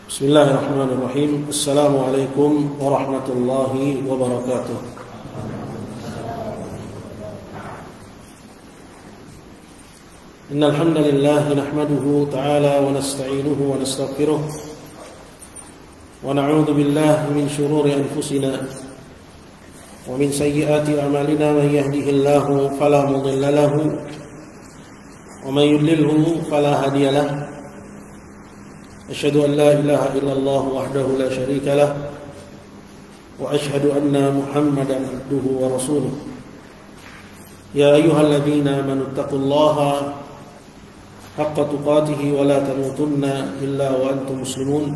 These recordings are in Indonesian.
Bismillahirrahmanirrahim. Assalamualaikum warahmatullahi wabarakatuh. Innal hamdalillah nahmaduhu ta'ala wa nasta'inuhu wa nastaghfiruh wa na'udzu billahi min shururi anfusina wa min sayyiati a'malina. Man yahdihillahu fala mudilla lahu wa man yudlilhu fala hadiya lahu. Asyhadu an la ilaha illallah wahdahu la syarika lah wa asyhadu anna Muhammadan abduhu wa rasuluh. Ya ayyuhalladzina amanu taqullaha haqqa tuqatih wa la tamutunna illa wa antum muslimun.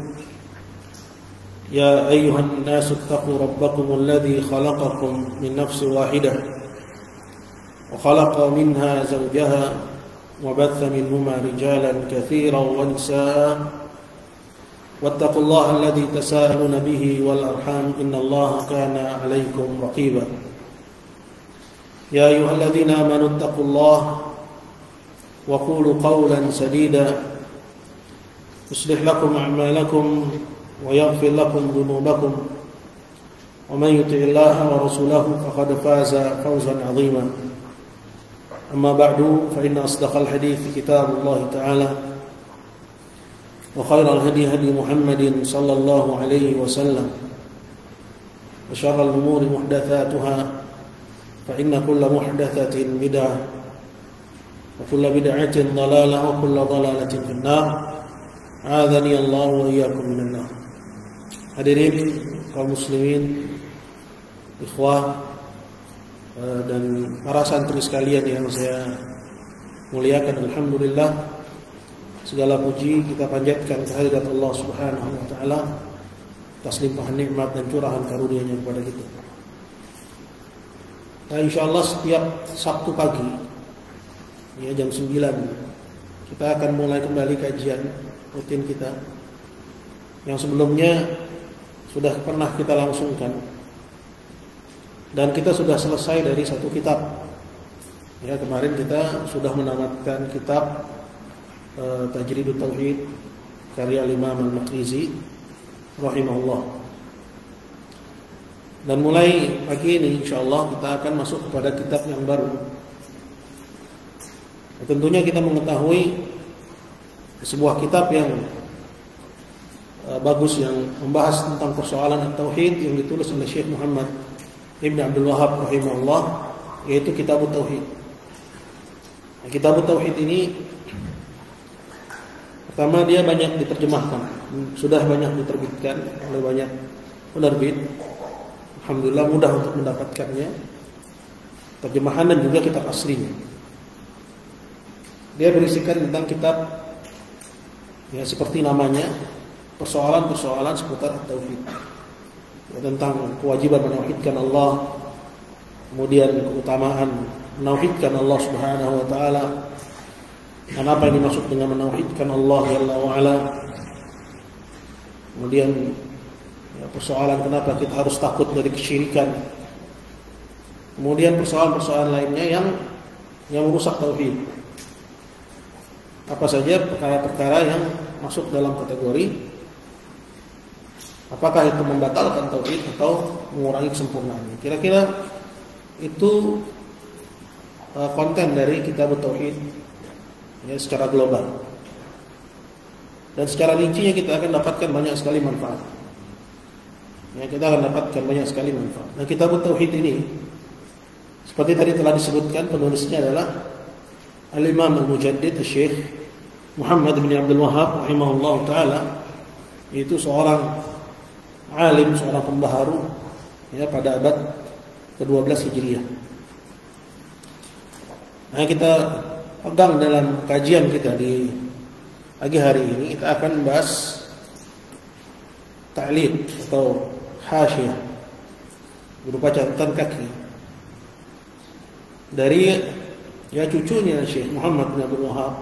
Ya ayyuhan nasu taqu rabbakumul ladzi khalaqakum min nafsin wahidah wa khalaqa minha zawjaha wa batha minhuma rijalan katsiran wa nisaa. واتقوا الله الذي تساءلون به والأرحام إن الله كان عليكم رقيبا. يا أيها الذين آمنوا اتقوا الله وقولوا قولا سديدا يصلح لكم أعمالكم ويغفر لكم ذنوبكم ومن يطع الله ورسوله فقد فاز فوزا عظيما. أما بعد فإن أصدق الحديث كتاب الله تعالى وخير الهدي هدي محمد صلى الله عليه وسلم وشر الأمور محدثاتها فإن كل محدثة بدعة وكل بدعة ضلالة وكل ضلالة في النار. أعاذني الله وإياكم من النار. Hadirin kaum muslimin, ikhwah dan para santri sekalian yang saya muliakan, alhamdulillah, segala puji kita panjatkan kehadirat Allah Subhanahu wa taala atas limpahan nikmat dan curahan karunia-Nya kepada kita. Nah, insyaallah setiap Sabtu pagi ya jam 9 kita akan mulai kembali kajian rutin kita yang sebelumnya sudah pernah kita langsungkan, dan kita sudah selesai dari satu kitab. Ya, kemarin kita sudah menamatkan kitab Tajridut Tauhid karya Imam Al-Maqrizi rahimahullah. Dan mulai pagi ini insyaallah kita akan masuk kepada kitab yang baru. Tentunya kita mengetahui sebuah kitab yang bagus yang membahas tentang persoalan tauhid yang ditulis oleh Syekh Muhammad Ibn Abdul Wahhab rahimahullah, yaitu Kitabut Tauhid. Nah, Kitabut Tauhid ini pertama dia banyak diterjemahkan, sudah banyak diterbitkan oleh banyak penerbit. Alhamdulillah mudah untuk mendapatkannya, terjemahan dan juga kitab aslinya. Dia berisikan tentang kitab ya seperti namanya, persoalan-persoalan seputar tauhid. Ya, tentang kewajiban menauhidkan Allah, kemudian keutamaan menauhidkan Allah Subhanahu wa taala. Dan apa yang dimaksud dengan menauhidkan Allah Jalla wa Ala. Kemudian ya, persoalan kenapa kita harus takut dari kesyirikan. Kemudian persoalan-persoalan lainnya yang merusak tauhid. Apa saja perkara-perkara yang masuk dalam kategori apakah itu membatalkan tauhid atau mengurangi kesempurnaannya. Kira-kira itu konten dari kitab tauhid ya secara global. Dan secara rincinya kita akan dapatkan banyak sekali manfaat. Ya, kita akan dapatkan banyak sekali manfaat. Nah, kitab tauhid ini seperti tadi telah disebutkan, penulisnya adalah Al-Imam Al-Mujaddid Syekh Muhammad bin Abdul Wahhab rahimahullah taala. Itu seorang alim, seorang pembaharu ya pada abad ke-12 Hijriah. Nah, kita pegang dalam kajian kita di pagi hari ini, kita akan membahas ta'liq atau hasyiyah berupa catatan kaki dari ya cucunya Syekh Muhammad bin Abdul Wahhab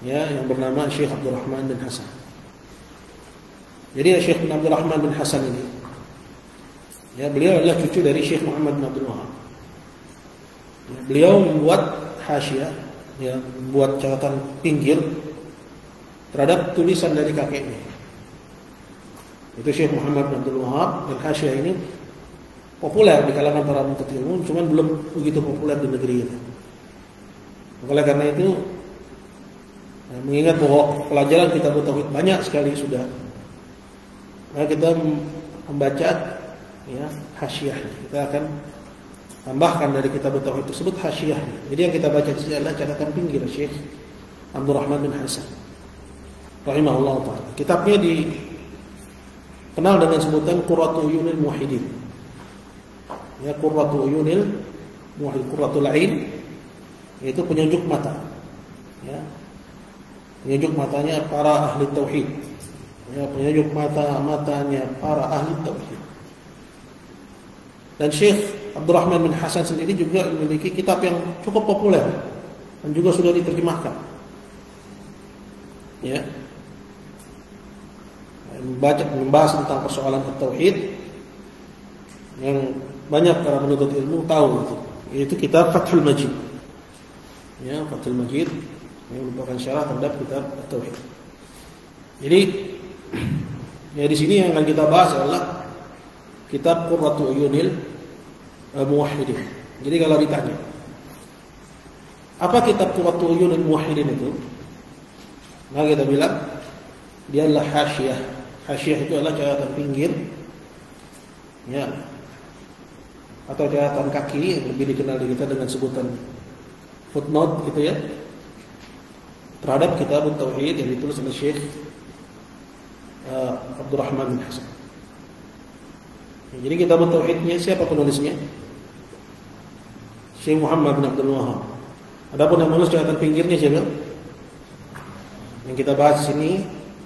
ya yang bernama Syekh Abdurrahman bin Hasan. Jadi Syekh bin Abdurrahman bin Hasan ini ya beliau adalah cucu dari Syekh Muhammad bin Abdul Wahhab. Beliau membuat hasyiyah, ya, membuat catatan pinggir terhadap tulisan dari kakeknya. Itu Syekh Muhammad bin Abdul Wahab, dan Hasyiah ini populer di kalangan para penuntut ilmu, cuman belum begitu populer di negeri ini. Oleh karena itu, mengingat bahwa pelajaran kitab tauhid banyak sekali sudah, maka kita membaca ya hasyiah. Kita akan tambahkan dari kitab tauhid tersebut hasyiah. Jadi yang kita baca di sini adalah catatan pinggir Syekh Abdurrahman bin Hasan rahimahullah taala. Kitabnya dikenal dengan sebutan Qurratu Uyunil Muwahhidin. Ya, Qurratu Uyunil Muwahhidin, Qurratul Ain, yaitu penyejuk mata. Ya. Penyejuk matanya para ahli tauhid. Ya, penyejuk matanya para ahli tauhid. Dan Syekh Abdurrahman bin Hasan sendiri juga memiliki kitab yang cukup populer dan juga sudah diterjemahkan. Ya. Membahas tentang persoalan tauhid yang banyak para penuntut ilmu tahu itu. Yaitu kitab Fathul Majid. Ya, Fathul Majid yang merupakan syarah terhadap kitab tauhid. Jadi ya di sini yang akan kita bahas adalah kitab Qurratu Uyunil Muwahhidin. Jadi kalau ditanya, apa kitab Qurratu Uyunil Muwahhidin itu? Maka kita bilang dia adalah hasyiah. Hasyiah itu adalah catatan pinggir, ya, atau catatan kaki yang lebih dikenal di kita dengan sebutan footnote gitu ya, terhadap kitab tauhid yang ditulis oleh Syekh Abdurrahman bin Hasan. Jadi kitab tauhidnya siapa penulisnya? Syekh Muhammad bin Abdul Wahab. Adapun yang menulis catatan pinggirnya siapa? Yang kita bahas di sini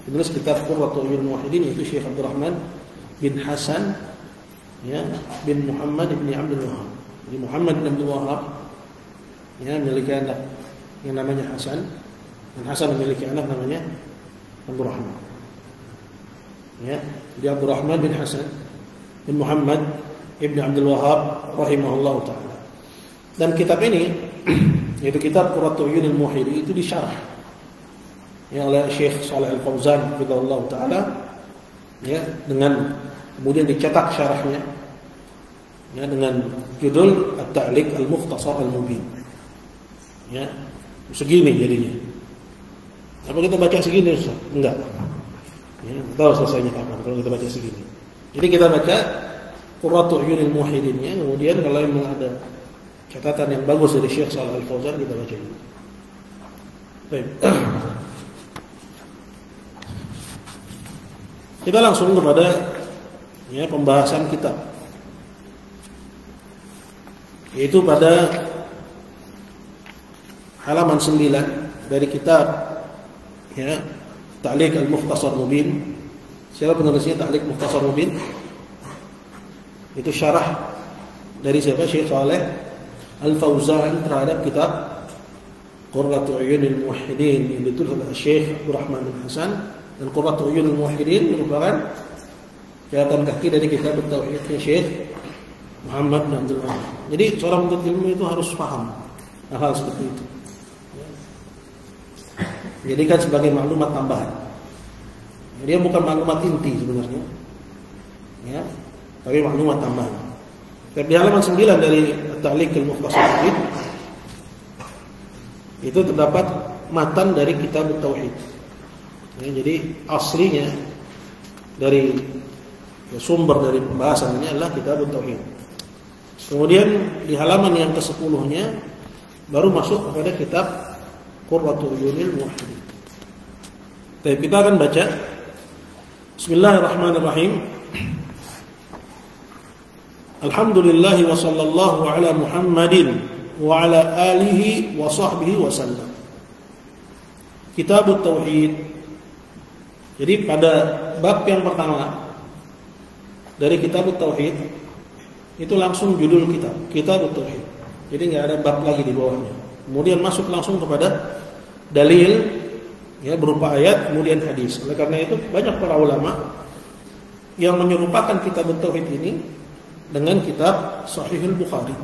penulis kitab Qurratu Uyunil Muwahhidin yaitu Syekh Abdurrahman bin Hasan ya bin Muhammad bin Abdul Wahab. Jadi Muhammad bin Abdul Wahab ya memiliki anak yang namanya Hasan, dan Hasan memiliki anak namanya Abdurrahman. Ya, dia Abdurrahman bin Hasan bin Muhammad ibn Abdul Wahab rahimahullah taala. Dan kitab ini yaitu kitab Qurratu Uyunil Muwahhidin itu disyarah ya oleh Syekh Shalih Al-Fauzan hafizahullah taala ya, dengan kemudian dicetak syarahnya ya dengan judul At-Ta'liq Al-Mukhtasar Al-Mubin. Ya, segini jadinya. Apa kita baca segini Ustaz? Enggak. Ya, tahu selesainya kapan kalau kita baca segini. Jadi kita baca Qurratu Uyunil Muwahhidin ya, kemudian kalau memang ada catatan yang bagus dari Syekh Shalih Al-Fauzan kita baca dulu. Baik. Kita langsung kepada ya pembahasan kitab. Yaitu pada halaman 9 dari kitab ya Ta'liq Al-Mukhtasar Mubin. Siapa penulisnya Ta'liq Mukhtasar Mubin? Itu syarah dari siapa? Syekh Shalih Al-Fauzan terhadap kitab Qurratu Uyunil Muwahhidin yang ditulis oleh Syekh Abdurrahman bin Hasan. Dan Qurratu Uyunil Muwahhidin merupakan catatan kaki dari kitab tauhidnya Syekh Muhammad bin Abdul Wahab. Jadi seorang penuntut ilmu itu harus paham hal seperti itu. Jadikan sebagai maklumat tambahan. Dia bukan maklumat inti sebenarnya, ya, tapi maklumat tambahan. Di halaman 9 dari Ta'liq Al-Mukhtasar itu terdapat matan dari kitab tauhid. Ya, jadi aslinya dari sumber dari pembahasannya adalah kitab tauhid. Kemudian di halaman yang ke-10-nya baru masuk kepada kitab Qurratu Uyunil Muwahhidin. Baik, kita akan baca. Bismillahirrahmanirrahim. Alhamdulillah wa sallallahu ala Muhammadin wa ala alihi wa sahbihi wa sallam. Kitab tauhid. Jadi pada bab yang pertama dari kitab tauhid itu langsung judul kitab tauhid. Jadi nggak ada bab lagi di bawahnya. Kemudian masuk langsung kepada dalil ya berupa ayat kemudian hadis. Oleh karena itu banyak para ulama yang menyerupakan kitab tauhid ini dengan kitab Sahihul Bukhari.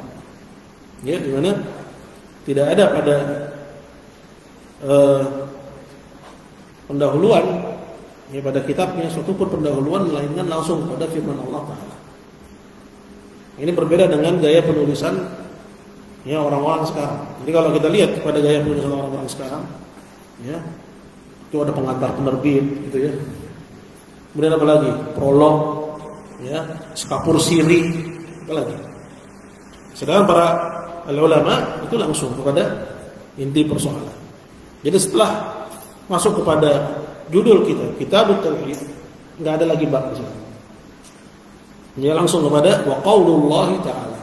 Ya, di mana tidak ada pada pendahuluan ya pada kitabnya suatu pun pendahuluan melainkan langsung pada firman Allah Ta'ala. Ini berbeda dengan gaya penulisan ya orang-orang sekarang. Jadi kalau kita lihat pada gaya penulisan orang-orang sekarang ya itu ada pengantar penerbit gitu ya. Kemudian apa lagi? Prolog ya, skapur siri, apa lagi? Sedangkan para ulama itu langsung kepada inti persoalan. Jadi setelah masuk kepada judul kita, Kitabut Tauhid, enggak ada lagi bab di sini. Dia langsung kepada wa qaulullahi ta'ala.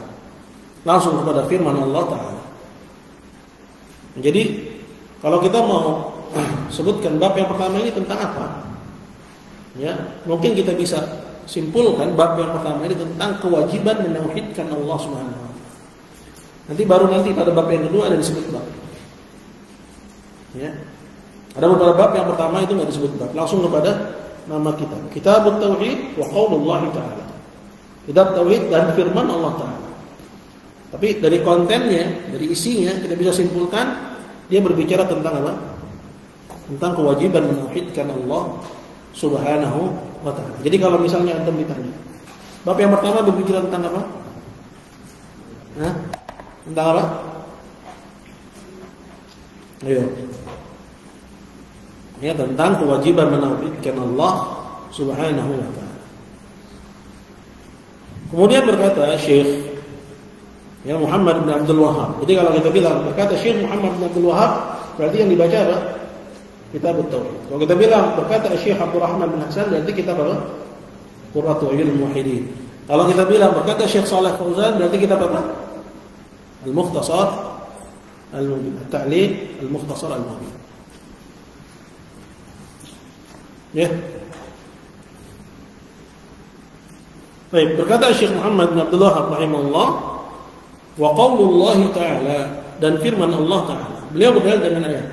Langsung kepada firman Allah Ta'ala. Jadi kalau kita mau sebutkan bab yang pertama ini tentang apa? Ya, mungkin kita bisa simpulkan bab yang pertama ini tentang kewajiban menauhidkan Allah Subhanahu wa taala. Nanti pada bab yang kedua ada disebut bab. Ya. Ada beberapa bab yang pertama itu enggak disebut bab, langsung kepada nama kita. Kitabut Tauhid wa qaulullahi ta'ala. Kitab tauhid dan firman Allah Ta'ala. Tapi dari kontennya, dari isinya kita bisa simpulkan dia berbicara tentang apa? Tentang kewajiban menauhidkan Allah Subhanahu wa ta'ala. Jadi kalau misalnya antum ditanya, bab yang pertama berbicara tentang apa? Hah? Tentang apa? Ayo. Ya, tentang kewajiban menauhidkan Allah Subhanahu wa ta'ala. Kemudian berkata Syekh ya Muhammad bin Abdul Wahhab. Jadi kalau kita bilang berkata Syekh Muhammad bin Abdul Wahhab, berarti yang dibaca apa? Kitabut Tauhid. Kalau kita bilang berkata Syekh Abdul Rahman bin Hasan, berarti kitab apa? Qurratu A'yunil Muwahhidin. Kalau kita bilang berkata Syekh Shalih Fauzan, berarti kitab apa? Al-Mukhtasar Al-Mubin. At-Ta'liq Al-Mukhtasar Al-Mubin. Ya. Baik, berkata Syekh Muhammad bin Abdul Wahhab rahimahullah, wa qaulullahi ta'ala, dan firman Allah Ta'ala. Beliau berdalil dengan ayat,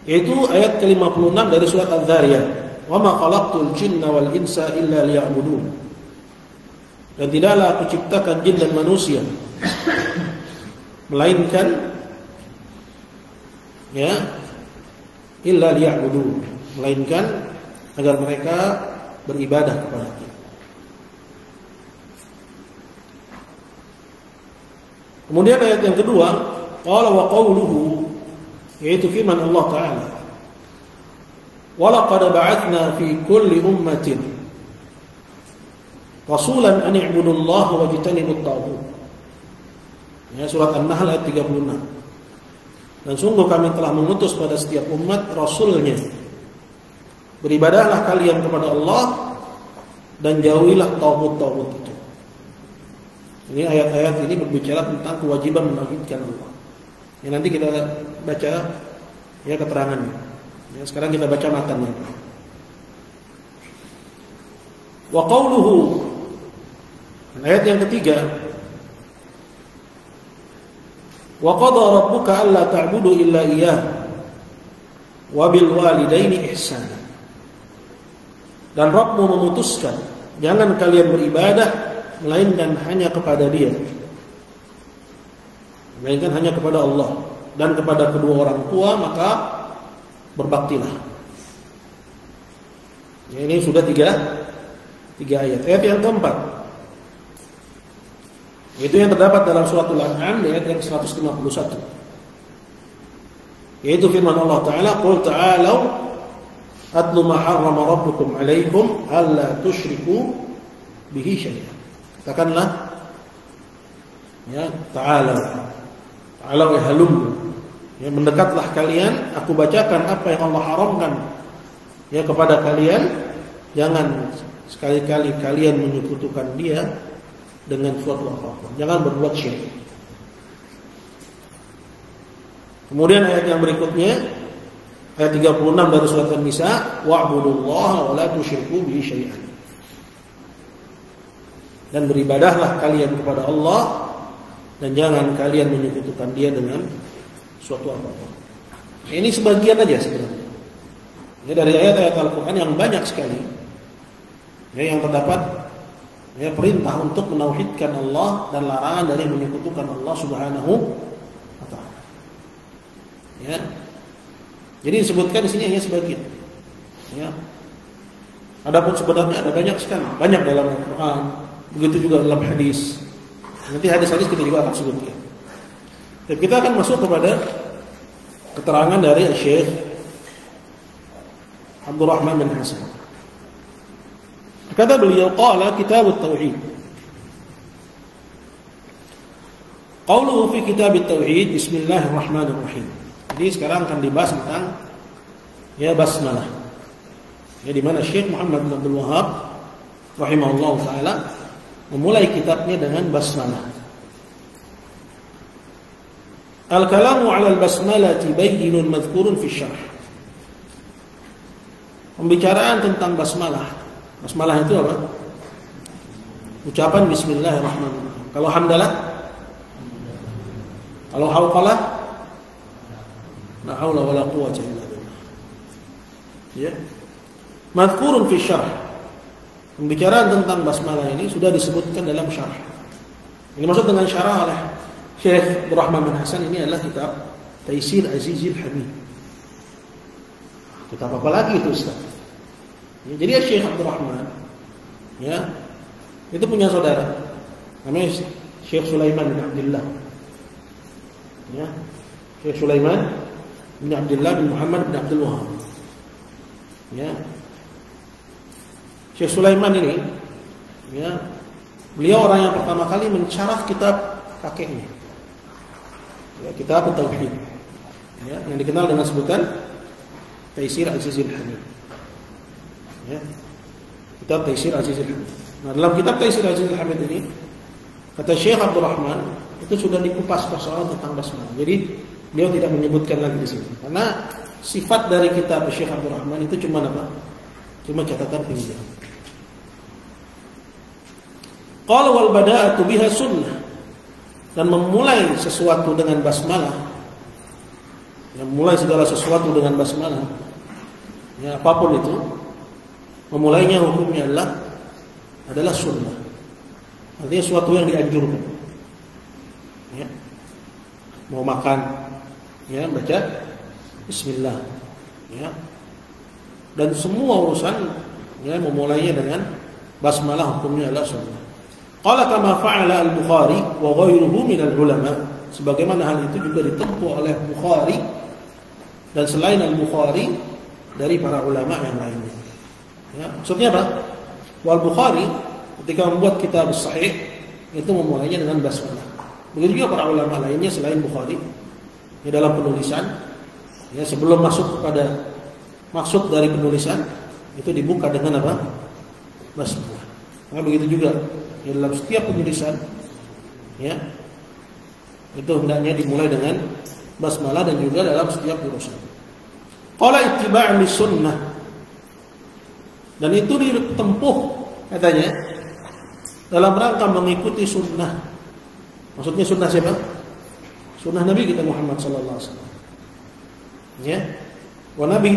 yaitu ayat ke-56 dari surat Az-Zariyat, wa ma khalaqtul jinna wal insa illa liya'budun. Dan tidaklah aku ciptakan jin dan manusia melainkan ya illa liya'budun, melainkan agar mereka beribadah kepada Dia. Kemudian ayat yang kedua, qala wa qawluhu, yaitu firman Allah Ta'ala, wa laqad ba'atsna fi kulli ummatin rasulan an i'budullaha wajtanibut taghut. Ya, surat An-Nahl ayat 36. Dan sungguh kami telah mengutus pada setiap umat rasulnya, beribadahlah kalian kepada Allah dan jauhilah taghut-taghut itu. Ini ayat-ayat ini berbicara tentang kewajiban menauhidkan Allah. Ya, nanti kita baca ya keterangannya. Ya, sekarang kita baca matannya. Wa qauluhu, ayat yang ketiga, wa qada rabbuka alla ta'budu illa iyyah wa bil walidaini ihsana. Dan Rabbmu memutuskan jangan kalian beribadah melainkan hanya kepada Dia, melainkan hanya kepada Allah, dan kepada kedua orang tua maka berbaktilah. Ya, ini sudah tiga ayat. Ayat yang keempat, itu yang terdapat dalam suratul An'am ayat yang 151, yaitu firman Allah Ta'ala, qul ta'alau atlu ma harrama rabbukum 'alaikum alla tusyriku bihi syai'an. Katakanlah ya, ta'ala ya halum, ya mendekatlah kalian, aku bacakan apa yang Allah haramkan ya kepada kalian, jangan sekali-kali kalian menyekutukan Dia dengan suatu apapun, jangan berbuat syirik. Kemudian ayat yang berikutnya, ayat 36 dari surat An-Nisa, wa'budullaha wa la tusyriku bihi syai'an. Dan beribadahlah kalian kepada Allah dan jangan kalian menyekutukan Dia dengan suatu apapun. Ini sebagian aja sebenarnya. Ini dari ayat-ayat Al-Qur'an yang banyak sekali. Ya, yang terdapat ya perintah untuk menauhidkan Allah dan larangan dari menyekutukan Allah Subhanahu wa ta'ala. Ya. Jadi disebutkan di sini hanya sebagian. Ya. Adapun sebenarnya ada banyak sekali, banyak dalam Al-Quran, begitu juga dalam hadis. Nanti hadis-hadis kita juga akan sebutkan. Dan kita akan masuk kepada keterangan dari Syekh Abdul Rahman bin Hasan. Kata beliau, qala kitab at-tauhid. Qauluhu fi kitab at-tauhid, bismillahirrahmanirrahim. Jadi sekarang akan dibahas tentang basmalah. Di mana Syekh Muhammad bin Abdul Wahhab rahimahullah taala memulai kitabnya dengan basmalah. Al-kalamu 'ala al-basmalati bayyinun madhkurun fi syarh. Pembicaraan tentang basmalah. Basmalah itu apa? Ucapan bismillahirrahmanirrahim. Kalau hamdalah? Kalau hauqalah? La haula wala quwwata illa billah. Ya. Madhkurun fi syarh. Pembicaraan tentang basmalah ini sudah disebutkan dalam syarh. Ini maksud dengan syarah oleh Syekh Abdul Rahman bin Hasan ini adalah kitab Taisir Azizil Hamid. Kitab apa lagi itu Ustaz? Ya, jadi Syekh Abdul Rahman itu punya saudara namanya Syekh Sulaiman bin Abdullah. Ya. Syekh Sulaiman bin Abdullah bin Muhammad bin Abdul Wahhab. Ya. Syekh Sulaiman ini beliau orang yang pertama kali mensyarah kitab kakeknya. Kitab Tauhid. Yang dikenal dengan sebutan Taisir Azizil Hamid. Kitab Taisir Azizil Hamid. Nah, dalam kitab Taisir Azizil Hamid ini kata Syekh Abdul Rahman itu sudah dikupas persoalan tentang basmalah. Jadi beliau tidak menyebutkan lagi di sini. Karena sifat dari kitab Syekh Abdul Rahman itu cuma apa? Cuma catatan pinjam. Qala wal bada'atu biha sunnah. Dan memulai sesuatu dengan basmalah, memulai segala sesuatu dengan basmalah, apapun itu, memulainya hukumnya adalah sunnah. Artinya sesuatu yang dianjurkan. Mau makan, baca Bismillah. Dan semua urusan, memulainya dengan basmalah hukumnya adalah sunnah. Qala kama fa'ala al-Bukhari wa ghairuhu min al-ulama, sebagaimana hal itu juga ditempuh oleh Bukhari dan selain al-Bukhari dari para ulama yang lainnya. Maksudnya apa? Wal Bukhari ketika membuat kitab sahih itu memulainya dengan basmalah. Begitu juga para ulama lainnya selain Bukhari dalam penulisan sebelum masuk kepada maksud dari penulisan itu dibuka dengan apa? Basmalah. Maka begitu juga dalam setiap penulisan itu hendaknya dimulai dengan basmalah dan juga dalam setiap urusan. Qala ittiba'an lis-sunnah, dan itu ditempuh katanya dalam rangka mengikuti sunnah. Maksudnya sunnah siapa? Sunnah Nabi kita Muhammad sallallahu alaihi wasallam. Nabi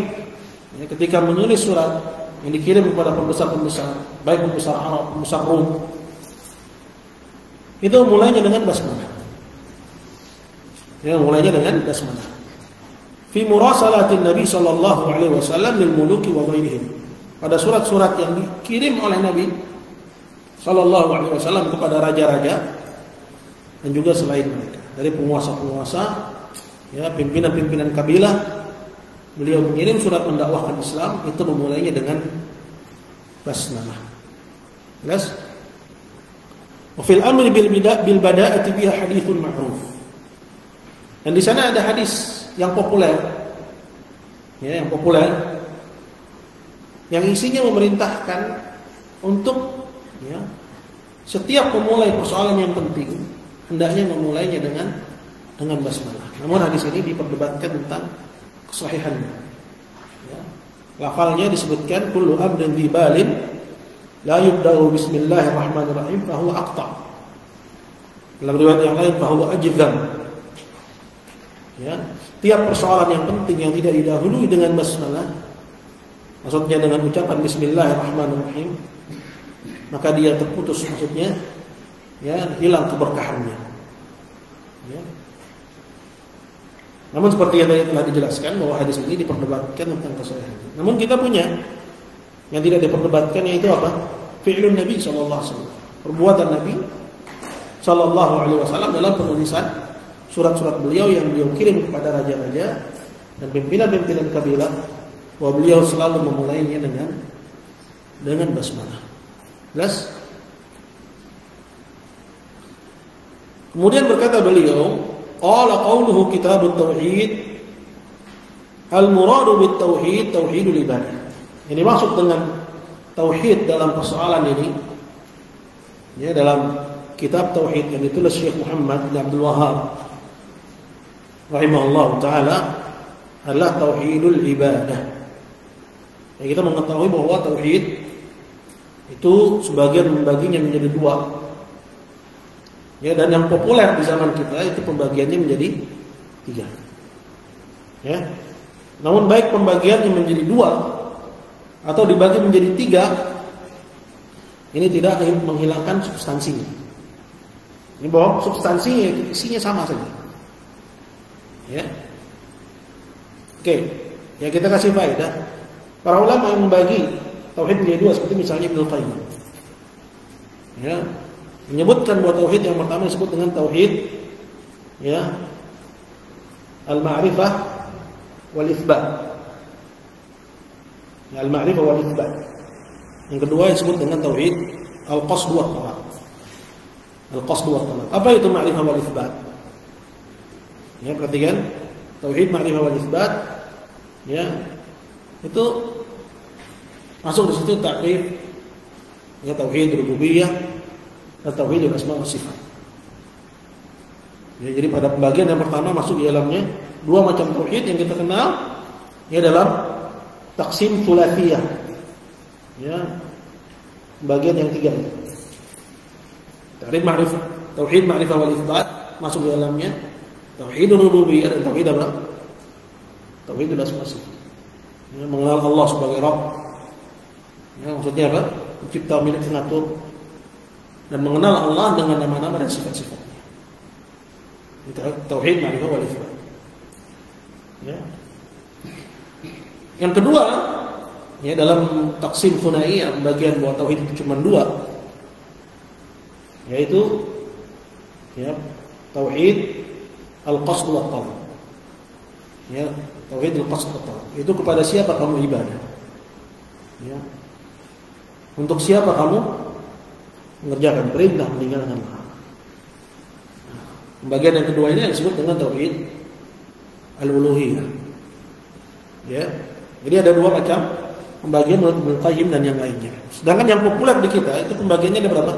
ketika menulis surat yang dikirim kepada pembesar-pembesar, baik pembesar Arab, pembesar Rom, itu mulainya dengan basmalah. Mulainya dengan basmalah. Fi murasalatin Nabi sallallahu alaihi wasallam lil muluki wa ghairihim. Pada surat-surat yang dikirim oleh Nabi sallallahu alaihi wasallam kepada raja-raja dan juga selain mereka, dari penguasa-penguasa, pimpinan-pimpinan kabilah, beliau mengirim surat mendakwahkan Islam, itu memulainya dengan basmalah. Jelas? Wa fil amri bil bada'ati biha haditsun ma'ruf. Dan di sana ada hadis yang populer. Yang populer yang isinya memerintahkan untuk setiap memulai persoalan yang penting hendaknya memulainya dengan basmalah. Namun hadis ini diperdebatkan tentang kesahihannya. Lafalnya disebutkan kullu amrin dhi balin la yubda'u bismillahirrahmanirrahim fa huwa aqta'. Dalam riwayat yang lain fa huwa ajzam. Tiap persoalan yang penting yang tidak didahului dengan basmalah, maksudnya dengan ucapan bismillahirrahmanirrahim, maka dia terputus, maksudnya hilang keberkahannya. Namun seperti yang tadi telah dijelaskan bahwa hadis ini diperdebatkan tentang kesahihan. Namun kita punya yang tidak diperdebatkan, yaitu apa? Fi'lun Nabi sallallahu alaihi wasallam. Perbuatan Nabi sallallahu alaihi wasallam dalam penulisan surat-surat beliau yang beliau kirim kepada raja-raja dan pimpinan-pimpinan kabilah, bahwa beliau selalu memulainya dengan basmalah. Jelas? Kemudian berkata beliau, qala qawluhu kitabut tauhid, al-muradu bit tauhid tauhidul ibadah. Ini maksud dengan tauhid dalam persoalan ini, ya, dalam kitab tauhid yang ditulis Syekh Muhammad bin Abdul Wahhab rahimahullah taala adalah tauhidul ibadah. Ya, kita mengetahui bahwa tauhid itu sebagian membaginya menjadi dua. Ya, dan yang populer di zaman kita itu pembagiannya menjadi tiga. Ya. Namun baik pembagiannya menjadi dua atau dibagi menjadi tiga, ini tidak menghilangkan substansinya. Ini bahwa substansinya, isinya sama saja. Ya. Oke, ya kita kasih faedah. Para ulama yang membagi tauhid menjadi dua, seperti misalnya Ibnu Qayyim. Ya, menyebutkan bahwa tauhid yang pertama disebut dengan tauhid, ya, al-ma'rifah wal itsbat. Ya, al-ma'rifah wal itsbat. Yang kedua disebut dengan tauhid al-qasd wa talab. Al-qasd wa talab. Apa itu ma'rifah wal itsbat? Ya, perhatikan, tauhid ma'rifah wal itsbat, ya, itu masuk di situ takrif, ya, tauhid rububiyah dan tauhid asma wa sifat. Ya, jadi pada pembagian yang pertama masuk di dalamnya dua macam tauhid yang kita kenal, ya, dalam taksim thulathiyah. Ya, bagian yang tiga. Takrif ma'rifah, tauhid ma'rifah wal itsbat masuk di dalamnya tauhid rububiyah dan tauhid apa? Tauhid asma wa sifat. Ya, mengenal Allah sebagai Rabb. Ya, maksudnya apa? Pencipta, milik, pengatur, dan mengenal Allah dengan nama-nama dan sifat-sifatnya. Itu tauhid ma'rifah wal itsbat. Ya. Yang kedua, ya, dalam taksim thunaiyah, bagian bahwa tauhid itu cuma dua, yaitu, ya, tauhid al-qasd wa talab. Ya, tauhid al-qasd wa talab. Itu kepada siapa kamu ibadah? Ya. Untuk siapa kamu mengerjakan perintah, meninggalkan larangan. Bagian yang kedua ini yang disebut dengan tauhid al-uluhiyah. Ya. Jadi ada dua macam pembagian menurut Ibnu Qayyim dan yang lainnya. Sedangkan yang populer di kita itu pembagiannya ada berapa?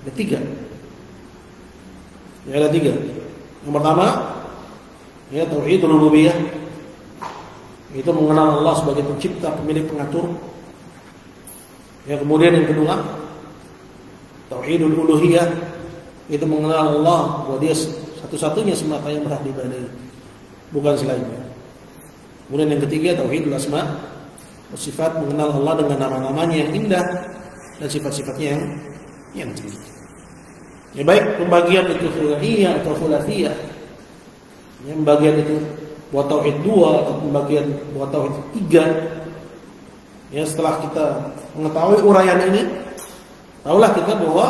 Ada tiga. Ya, ada tiga. Yang pertama, ya, tauhid rububiyah. Itu mengenal Allah sebagai pencipta, pemilik, pengatur. Ya, kemudian yang kedua, tauhidul uluhiyah, itu mengenal Allah bahwa Dia satu-satunya semata yang berhak diibadahi, bukan selainnya. Kemudian yang ketiga, tauhidul asma wa sifat, mengenal Allah dengan nama-namanya yang indah dan sifat-sifatnya yang tinggi. Ya, baik pembagian itu thulathiyah atau thulathiyah, ya, pembagian itu buat tauhid dua atau pembagian buat tauhid tiga. Ya, setelah kita mengetahui uraian ini, tahulah kita bahwa,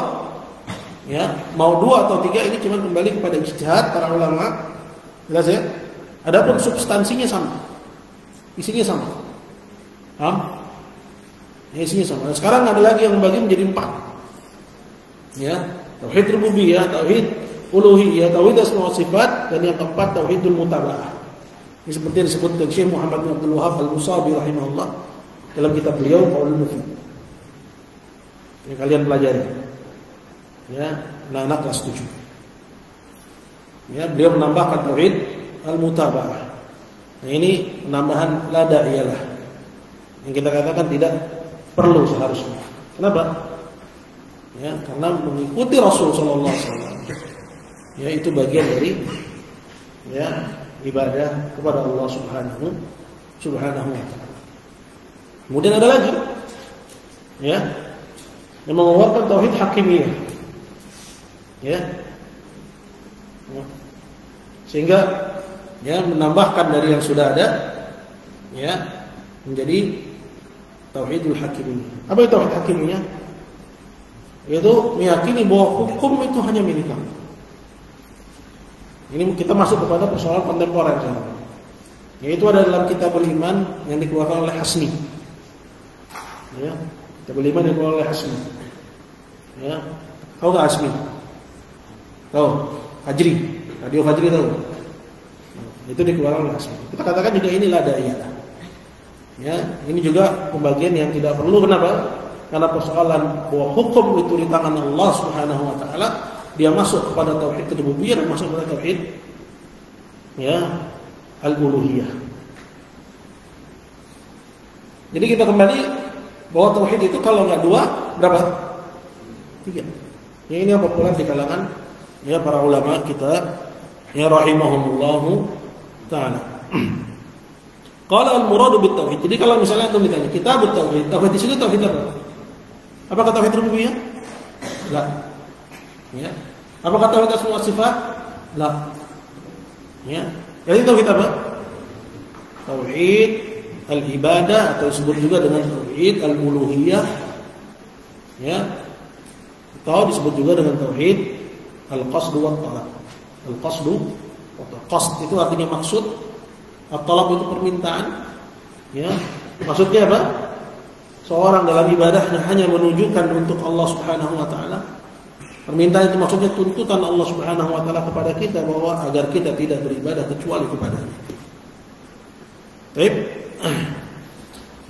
ya, mau dua atau tiga ini cuma kembali kepada ijtihad para ulama. Jelas, ya? Adapun substansinya sama, isinya sama. Paham? Ya, isinya sama. Nah, sekarang ada lagi yang membagi menjadi empat. Ya, tauhid rububiyah, tauhid uluhiyah, tauhid asma wa sifat, dan yang keempat tauhidul mutaba'ah. Ini seperti yang disebut oleh Syekh Muhammad bin Abdul Wahhab al-Musabi rahimahullah dalam kitab beliau Qaulul Mufid. Ini kalian pelajari. Ya, anak-anak kelas 7. Ya, beliau menambahkan tauhid al-mutaba'ah. Nah, ini penambahan la da'iyalah, yang kita katakan tidak perlu seharusnya. Kenapa? Ya, karena mengikuti Rasul sallallahu alaihi wasallam. Ya, itu bagian dari, ya, ibadah kepada Allah Subhanahu wa ta'ala. Kemudian ada lagi, ya, yang mengeluarkan tauhid hakimiyah. Ya. Sehingga Ya, menambahkan dari yang sudah ada, ya, menjadi tauhidul hakimiyah. Apa itu tauhid hakimiyah? Yaitu meyakini bahwa hukum itu hanya milik Allah. Ini kita masuk kepada persoalan kontemporer sekarang. Yaitu ada dalam Kitabul Iman yang dikeluarkan oleh Hasmi. Ya, Kitabul Iman yang dikeluarkan oleh Hasmi. Ya, tahu nggak Hasmi? Tahu? Fajri, Radio Fajri tahu? Itu dikeluarkan oleh Hasmi. Kita katakan juga inilah daya. Ya, ini juga pembagian yang tidak perlu. Kenapa? Karena persoalan bahwa hukum itu di tangan Allah Subhanahu wa taala, dia masuk kepada tauhid rububiyah dan masuk kepada tauhid, ya, al-uluhiyah. Jadi kita kembali bahwa tauhid itu kalau nggak dua, berapa? 3. Ya, ini yang populer di kalangan, ya, para ulama kita, ya, rahimahumullahu ta'ala. Qala al-muradu bit tauhid. Jadi kalau misalnya antum ditanya kitabut tauhid, tauhid di sini tauhid apa? Apakah tauhid rububiyah? Enggak. Ya. Apakah tauhid asma wa sifat? Enggak. Ya. Jadi tauhid apa? Tauhid al-ibadah atau disebut juga dengan tauhid al-uluhiyah. Ya. Atau disebut juga dengan tauhid al-qasd wa talab. Al-qasd wa talab. Qasd itu artinya maksud, at-talab itu permintaan. Ya. Maksudnya apa? Seorang dalam ibadahnya hanya menunjukkan untuk Allah Subhanahu wa taala. Permintaan itu maksudnya tuntutan Allah Subhanahu wa taala kepada kita bahwa agar kita tidak beribadah kecuali kepada-Nya. Baik.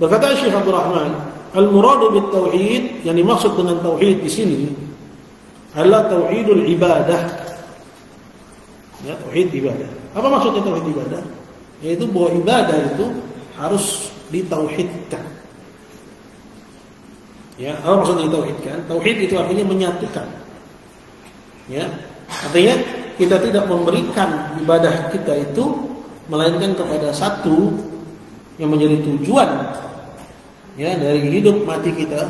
Berkata Syekh Abdul Rahman, al-muradu bit tauhid, yang dimaksud dengan tauhid di sini adalah tauhidul ibadah. Ya, tauhid ibadah. Apa maksudnya tauhid ibadah? Yaitu bahwa ibadah itu harus ditauhidkan. Ya, apa maksudnya ditauhidkan? Tauhid itu artinya menyatukan. Ya, artinya kita tidak memberikan ibadah kita itu melainkan kepada satu yang menjadi tujuan, ya, dari hidup mati kita,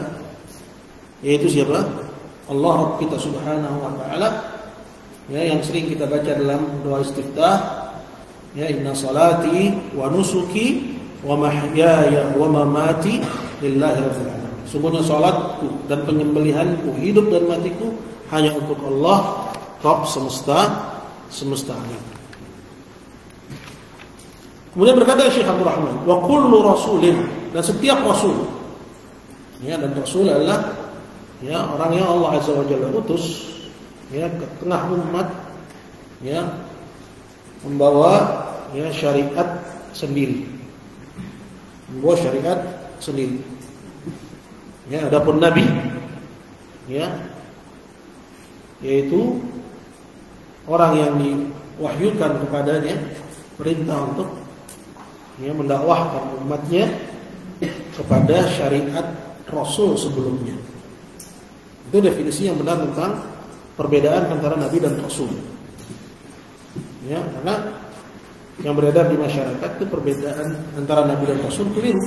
yaitu siapa? Allah Rabb kita Subhanahu wa taala. Ya, yang sering kita baca dalam doa istiftah, ya, inna salati wa nusuki wa mahyaya wa mamati lillahi rabbil alamin. Sungguhnya salatku dan penyembelihanku, hidup dan matiku hanya untuk Allah, Rabb semesta alam. Kemudian berkata Syekh Abdul Rahman, wa kullu rasulin, dan setiap rasul, ya, dan rasul adalah, ya, orang yang Allah Azza wa Jalla utus, ya, ke tengah umat, ya, membawa, ya, syariat sendiri, membawa syariat sendiri. Ya, adapun nabi, ya, yaitu orang yang diwahyukan kepadanya perintah untuk, ya, mendakwahkan umatnya kepada syariat Rasul sebelumnya. Itu definisi yang benar tentang perbedaan antara nabi dan rasul. Ya, karena yang beredar di masyarakat itu perbedaan antara nabi dan rasul keliru.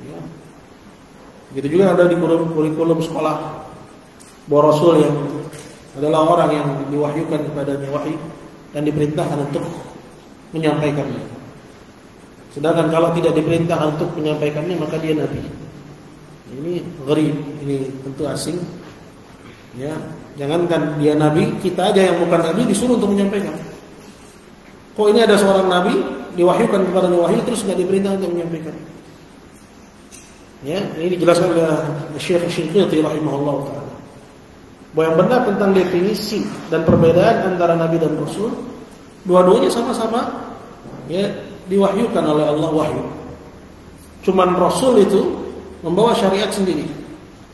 Ya. Begitu juga ada di kurikulum sekolah bahwa Rasul yang adalah orang yang diwahyukan kepadanya wahyu dan diperintahkan untuk menyampaikannya. Sedangkan kalau tidak diperintahkan untuk menyampaikannya maka dia nabi. Ini gharib, ini tentu asing. Ya, jangankan dia nabi, kita aja yang bukan nabi disuruh untuk menyampaikan. Kok ini ada seorang nabi diwahyukan kepadanya wahyu terus nggak diperintah untuk menyampaikan? Ya, ini dijelaskan oleh Syekh Shinqiti rahimahullah taala. Bahwa yang benar tentang definisi dan perbedaan antara nabi dan rasul, dua-duanya sama-sama, ya, diwahyukan oleh Allah wahyu. Cuman rasul itu membawa syariat sendiri,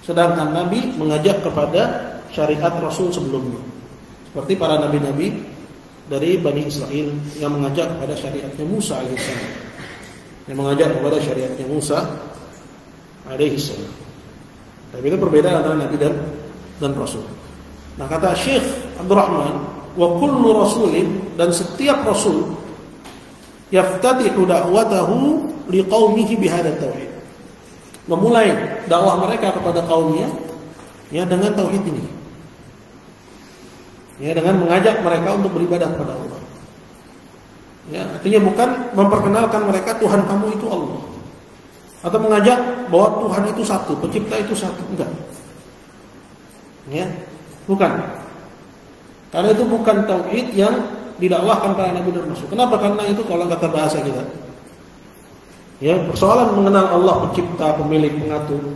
sedangkan nabi mengajak kepada syariat rasul sebelumnya. Seperti para nabi-nabi dari Bani Israel yang mengajak kepada syariatnya Musa alaihissalam, yang mengajak kepada syariatnya Musa alaihissalam. Tapi itu perbedaan antara nabi dan rasul. Nah, kata Syekh Abdul Rahman, wa kullu rasulin, dan setiap rasul yaftatihu da'watahu liqaumihi bihadat tauhid, memulai dakwah mereka kepada kaumnya, ya, dengan tauhid ini, ya, dengan mengajak mereka untuk beribadah kepada Allah. Ya, artinya bukan memperkenalkan mereka Tuhan kamu itu Allah, atau mengajak bahwa Tuhan itu satu, pencipta itu satu, enggak. Ya, bukan. Karena itu bukan tauhid yang didakwahkan para nabi dan rasul. Kenapa? Karena itu kalau kata bahasa kita, ya, persoalan mengenal Allah pencipta, pemilik, pengatur.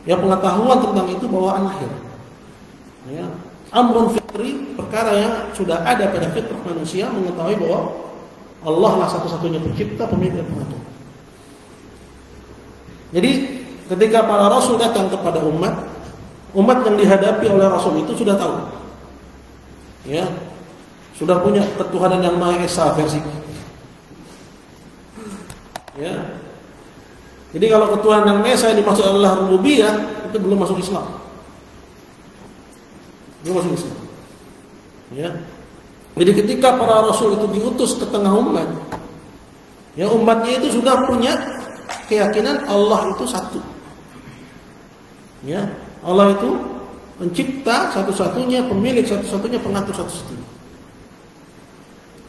Ya, pengetahuan tentang itu bawaan lahir. Ya, amrun fitri, perkara yang sudah ada pada fitrah manusia, mengetahui bahwa Allah lah satu-satunya pencipta, pemilik, dan pengatur. Jadi ketika para rasul datang kepada umat yang dihadapi oleh rasul itu sudah tahu, ya, sudah punya ketuhanan yang Maha Esa versi. Ya. Jadi kalau ketuhanan yang Maha Esa yang dimaksud adalah rububiyah, itu belum masuk Islam. Belum masuk Islam. Ya. Jadi ketika para rasul itu diutus ke tengah umat, ya, umatnya itu sudah punya keyakinan Allah itu satu. Ya, Allah itu pencipta satu-satunya, pemilik satu-satunya, pengatur satu-satunya.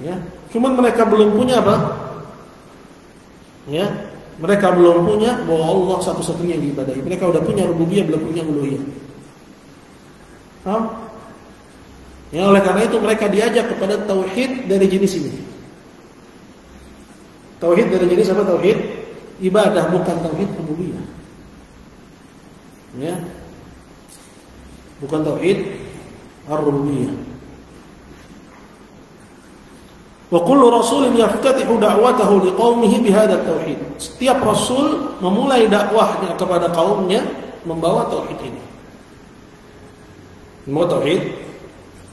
Ya, cuman mereka belum punya apa? Ya, mereka belum punya bahwa Allah satu-satunya yang diibadahi. Mereka udah punya rububiyah, belum punya uluhiyah. Ya, oleh karena itu mereka diajak kepada tauhid dari jenis ini. Tauhid dari jenis apa? Tauhid ibadah, bukan tauhid rububiyah. Ya, bukan tauhid ar-rububiyah. Wa kullu rasulin yaftatihu da'watahu liqaumihi bihadha tauhid. Setiap rasul memulai dakwahnya kepada kaumnya membawa tauhid ini. Membawa tauhid,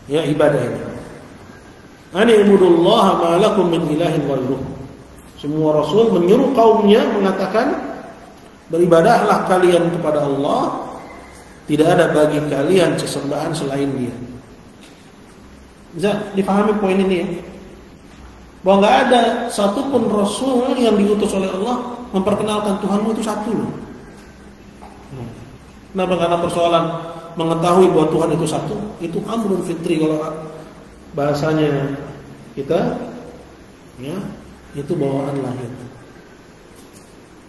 ya, ibadah ini. Ani ibudullaha ma lakum min ilahin ghairuh. Semua rasul menyuruh kaumnya mengatakan, beribadahlah kalian kepada Allah, tidak ada bagi kalian sesembahan selain Dia. Bisa dipahami poin ini ya? Bahwa nggak ada satupun rasul yang diutus oleh Allah memperkenalkan Tuhanmu itu satu loh. Kenapa? Karena persoalan mengetahui bahwa Tuhan itu satu, itu amrun fitri kalau bahasanya kita, ya, itu bawaan lahir.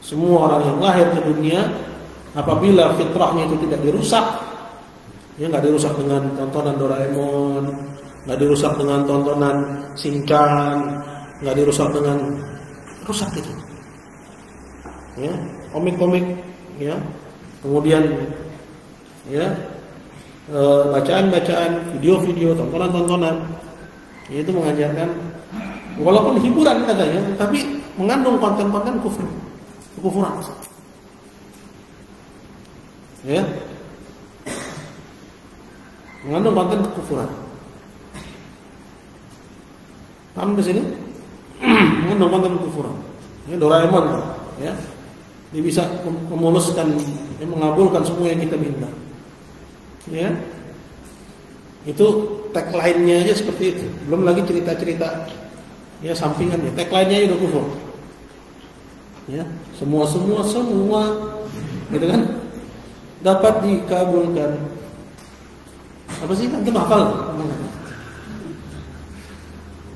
Semua orang yang lahir ke dunia, apabila fitrahnya itu tidak dirusak, ya, nggak dirusak dengan tontonan Doraemon, nggak dirusak dengan tontonan Shinchan, nggak dirusak dengan rusak itu, ya, komik-komik, ya, kemudian, ya, bacaan-bacaan, video-video, tontonan-tontonan, itu mengajarkan, walaupun hiburan katanya, tapi mengandung konten-konten kekufuran, ya, mengandung konten kekufuran. Paham di sini? Mengandung konten kekufuran. Ya, Doraemon, ya, dia bisa memuluskan, ya, mengabulkan semua yang kita minta. Ya, itu tagline-nya aja seperti itu. Belum lagi cerita-cerita, ya, sampingannya. Tagline-nya udah kufur. Ya, semua, gitu kan? Dapat dikabulkan. Apa sih? Nanti hafal.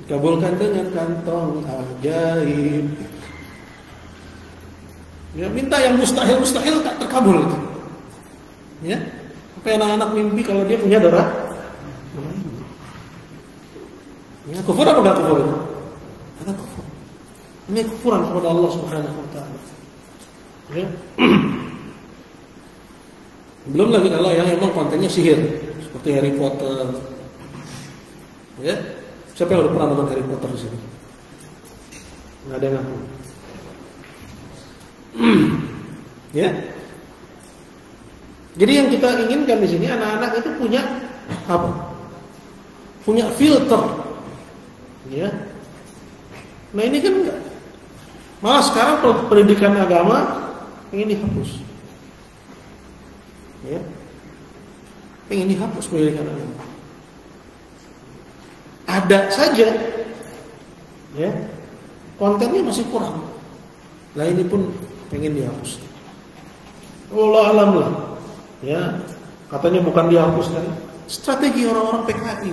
Kabulkan dengan kantong ajaib. Ya, minta yang mustahil tak terkabul. Ya, apa anak-anak mimpi kalau dia punya Dora? Ya, kufur apa enggak kufur itu? Ada kufur. Ini kufuran kepada Allah Subhanahu wa taala. Ya. Belum lagi kalau yang memang kontennya sihir, seperti Harry Potter. Ya. Siapa yang udah pernah nonton Harry Potter di sini? Nggak ada yang ngaku. Ya. Jadi yang kita inginkan di sini anak-anak itu punya apa? Punya filter. Ya. Nah ini kan enggak. Malah sekarang pendidikan agama ingin dihapus. Ya. Ingin dihapus pendidikan agama. Ada saja, ya, kontennya masih kurang. Lah ini pun pengen dihapus. Allah alam lah, ya, katanya bukan dihapuskan. Strategi orang-orang PKI,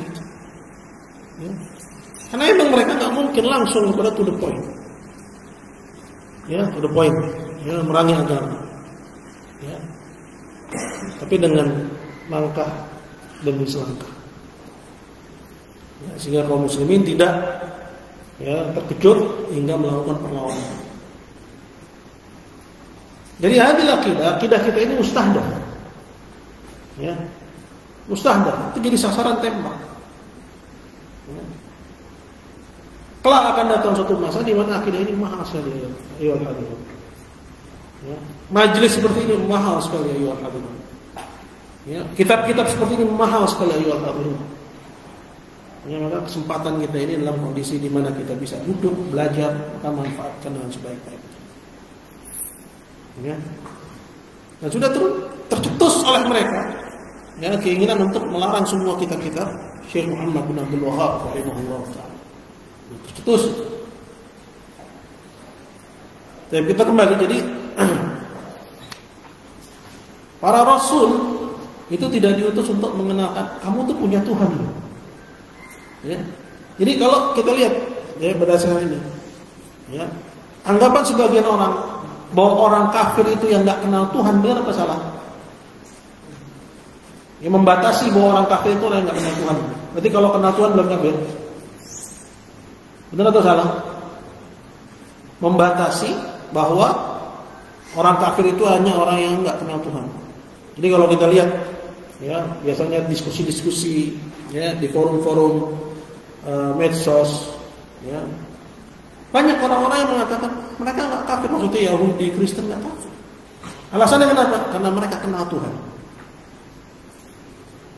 ya. Karena memang mereka nggak mungkin langsung kepada to the point. Ya, to the point. Ya, merangi agama. Ya. Tapi dengan langkah demi selangkah. Ya, sehingga kaum muslimin tidak terkejut hingga melakukan perlawanan. Jadi akidah kita ini mustahdah. Ya. Mustahdah, itu jadi sasaran tembak. Ya. Kelak akan datang suatu masa di mana akidah ini mahal sekali, ya hadirin. Ya. Majelis seperti ini mahal sekali, ya hadirin. Ya. Kitab-kitab seperti ini mahal sekali, ya hadirin. Ya, maka kesempatan kita ini dalam kondisi di mana kita bisa duduk, belajar, maka manfaatkan dengan sebaik-baiknya. Ya. Dan sudah tercetus oleh mereka keinginan untuk melarang semua kitab-kitab Syekh Muhammad bin Abdul Wahhab rahimahullah ta'ala. Tercetus. Tapi kita kembali, jadi para rasul itu tidak diutus untuk mengenalkan kamu tuh punya Tuhan. Ya. Jadi kalau kita lihat berdasarkan ini, anggapan sebagian orang bahwa orang kafir itu yang nggak kenal Tuhan, benar apa salah? Yang membatasi bahwa orang kafir itu orang yang nggak kenal Tuhan. Berarti kalau kenal Tuhan belum kafir? Benar atau salah? Membatasi bahwa orang kafir itu hanya orang yang nggak kenal Tuhan. Jadi kalau kita lihat, biasanya diskusi-diskusi di forum-forum medsos, banyak orang-orang yang mengatakan mereka nggak kafir, maksudnya Yahudi, Kristen nggak kafir. Alasannya kenapa? Karena mereka kenal Tuhan.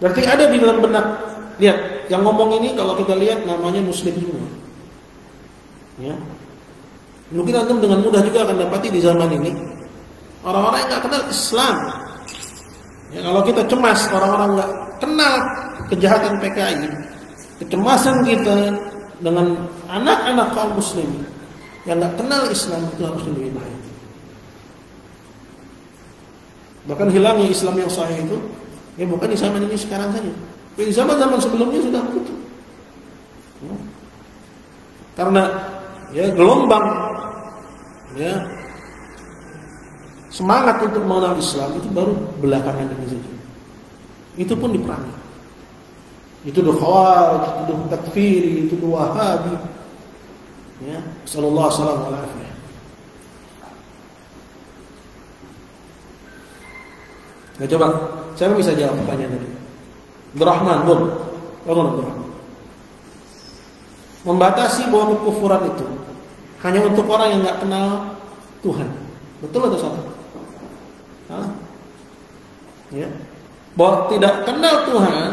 Berarti ada di dalam benak. Lihat, yang ngomong ini kalau kita lihat namanya Muslim semua. Ya. Mungkin antum dengan mudah juga akan dapati di zaman ini orang-orang yang nggak kenal Islam. Ya, kalau kita cemas orang-orang nggak kenal kejahatan PKI, kecemasan kita dengan anak-anak kaum muslim yang nggak kenal Islam itu harus lebih baik. Bahkan hilangnya Islam yang sahih itu bukan di zaman ini sekarang saja, di zaman-zaman sebelumnya sudah begitu. Karena gelombang semangat untuk mengenal Islam itu baru belakangan ini saja. Itu pun diperangi. Itu Khawarij, itu Takfiri, itu Wahabi. Sallallahu alaihi wasallam. Nah, coba siapa bisa jawab pertanyaan tadi? Abdurrahman, Abdurrahman. Membatasi bahwa kekufuran itu hanya untuk orang yang nggak kenal Tuhan. Betul atau salah? Salah. Ya. Bahwa tidak kenal Tuhan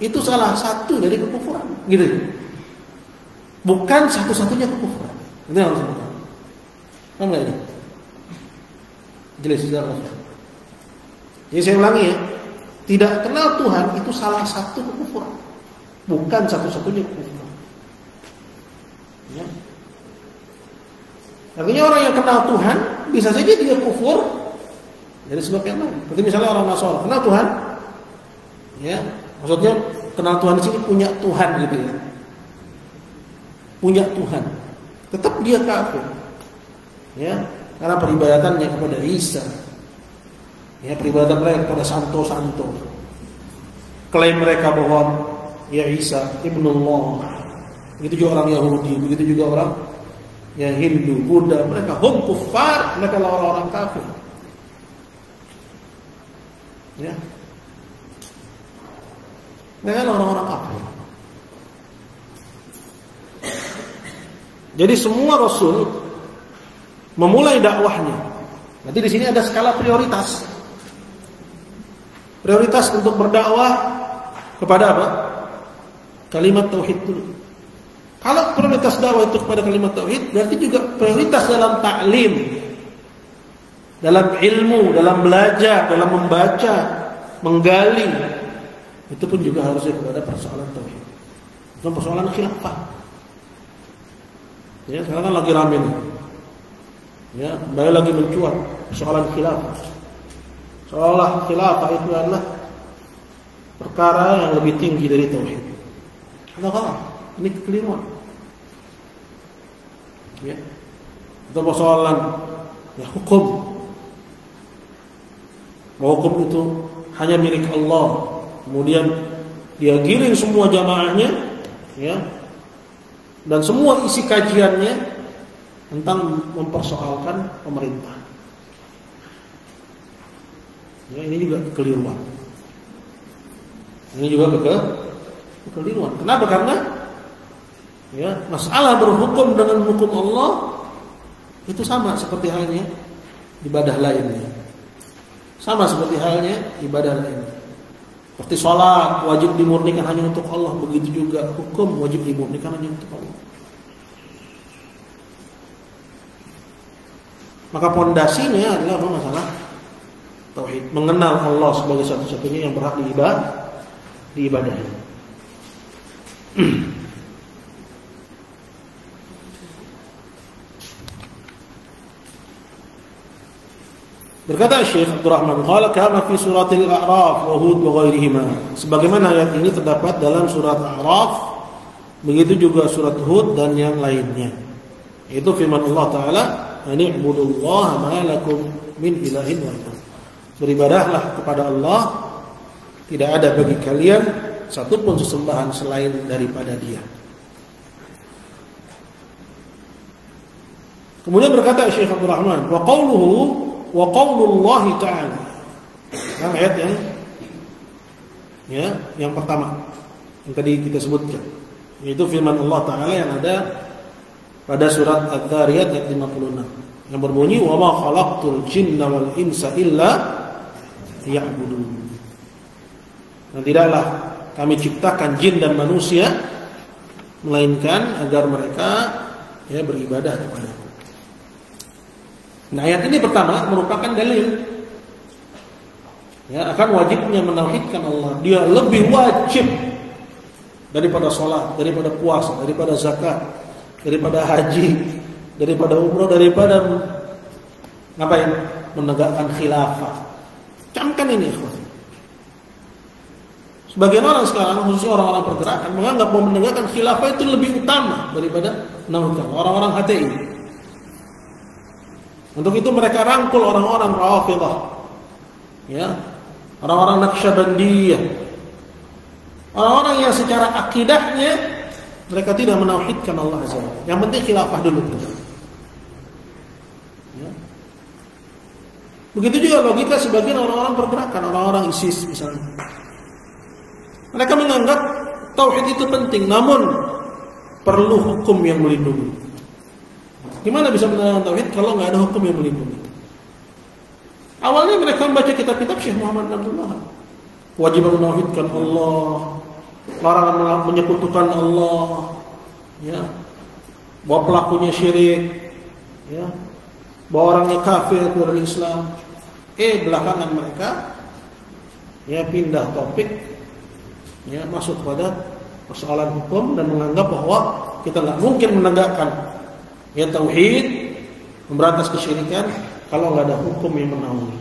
itu salah satu dari kekufuran, gitu. Bukan satu-satunya kekufuran. Itu yang harus kita. Paham nggak ini? Jelas jelas. Jadi saya ulangi tidak kenal Tuhan itu salah satu kekufuran, bukan satu-satunya kekufuran. Ya. Artinya orang yang kenal Tuhan bisa saja dia kufur dari sebab yang lain. Seperti misalnya orang Nasrani kenal Tuhan, maksudnya kenal Tuhan di sini punya Tuhan gitu ya. Punya Tuhan. Tetap dia kafir. Karena peribadatannya kepada Isa. Peribadatan mereka kepada santo-santo. Klaim mereka bahwa Isa ibnullah. Begitu juga orang Yahudi, begitu juga orang Hindu, Buddha, mereka hum kuffar, mereka adalah orang-orang kafir. Mereka adalah orang-orang kafir. Jadi semua rasul memulai dakwahnya. Nanti di sini ada skala prioritas. Prioritas untuk berdakwah kepada apa? Kalimat tauhid dulu. Kalau prioritas dakwah itu kepada kalimat tauhid, berarti juga prioritas dalam taklim, dalam ilmu, dalam belajar, dalam membaca, menggali, itu pun juga harusnya kepada persoalan tauhid. Bukan persoalan khilafah. Sekarang kan lagi rame nih. Kembali lagi mencuat persoalan khilafah. Seolah khilafah itu adalah perkara yang lebih tinggi dari tauhid. Ini kekeliruan. ya, atau persoalan ya hukum, bahwa hukum itu hanya milik Allah, kemudian dia giring semua jamaahnya, ya, dan semua isi kajiannya tentang mempersoalkan pemerintah. Ya, ini juga kekeliruan. Ini juga kekeliruan. Kenapa? Karena ya, masalah berhukum dengan hukum Allah itu sama seperti halnya ibadah lainnya. Sama seperti halnya ibadah lainnya. Seperti sholat wajib dimurnikan hanya untuk Allah, begitu juga hukum wajib dimurnikan hanya untuk Allah. Maka pondasinya adalah masalah tauhid, mengenal Allah sebagai satu-satunya yang berhak diibadahi. Berkata Syekh Abdul Rahman, qala kama fi suratil A'raf wa Hud wa ghairihima. Sebagaimana ayat ini terdapat dalam surat A'raf, begitu juga surat Hud dan yang lainnya. Itu firman Allah Taala, "Ani'budullaha ma lakum min ilahin ghairuh." Beribadahlah kepada Allah, tidak ada bagi kalian satupun sesembahan selain daripada Dia. Kemudian berkata Syekh Abdul Rahman, wa qaulullahi ta'ala. Yang ayat yang pertama yang tadi kita sebutkan, yaitu firman Allah Taala yang ada pada surat Adz-Dzariyat ayat 56 yang berbunyi, wa ma khalaqtul jinna wal insa illa liya'budun. Dan tidaklah kami ciptakan jin dan manusia melainkan agar mereka beribadah kepada-Ku. Nah, ayat ini pertama merupakan dalil akan wajibnya menauhidkan Allah. Dia lebih wajib daripada sholat, daripada puasa, daripada zakat, daripada haji, daripada umrah, daripada menegakkan khilafah. Camkan ini, ikhwan. Sebagian orang sekarang, khususnya orang-orang pergerakan, menganggap bahwa menegakkan khilafah itu lebih utama daripada menauhidkan. Orang-orang HTI. Untuk itu mereka rangkul orang-orang Rafidhah, orang-orang Naqsyabandiyah, orang-orang yang secara akidahnya mereka tidak menauhidkan Allah Azza wa Jalla. Yang penting khilafah dulu. Begitu juga logika sebagian orang-orang pergerakan, orang-orang ISIS misalnya. Mereka menganggap tauhid itu penting, namun perlu hukum yang melindungi. Gimana bisa menegakkan tauhid kalau nggak ada hukum yang melindungi? Awalnya mereka membaca kitab-kitab Syekh Muhammad Abdullah. Wajib menauhidkan Allah, larangan menyekutukan Allah, bahwa pelakunya syirik, bahwa orangnya kafir keluar dari Islam. Belakangan mereka pindah topik, masuk pada persoalan hukum dan menganggap bahwa kita nggak mungkin menegakkan tauhid, memberantas kesyirikan kalau nggak ada hukum yang menaungi.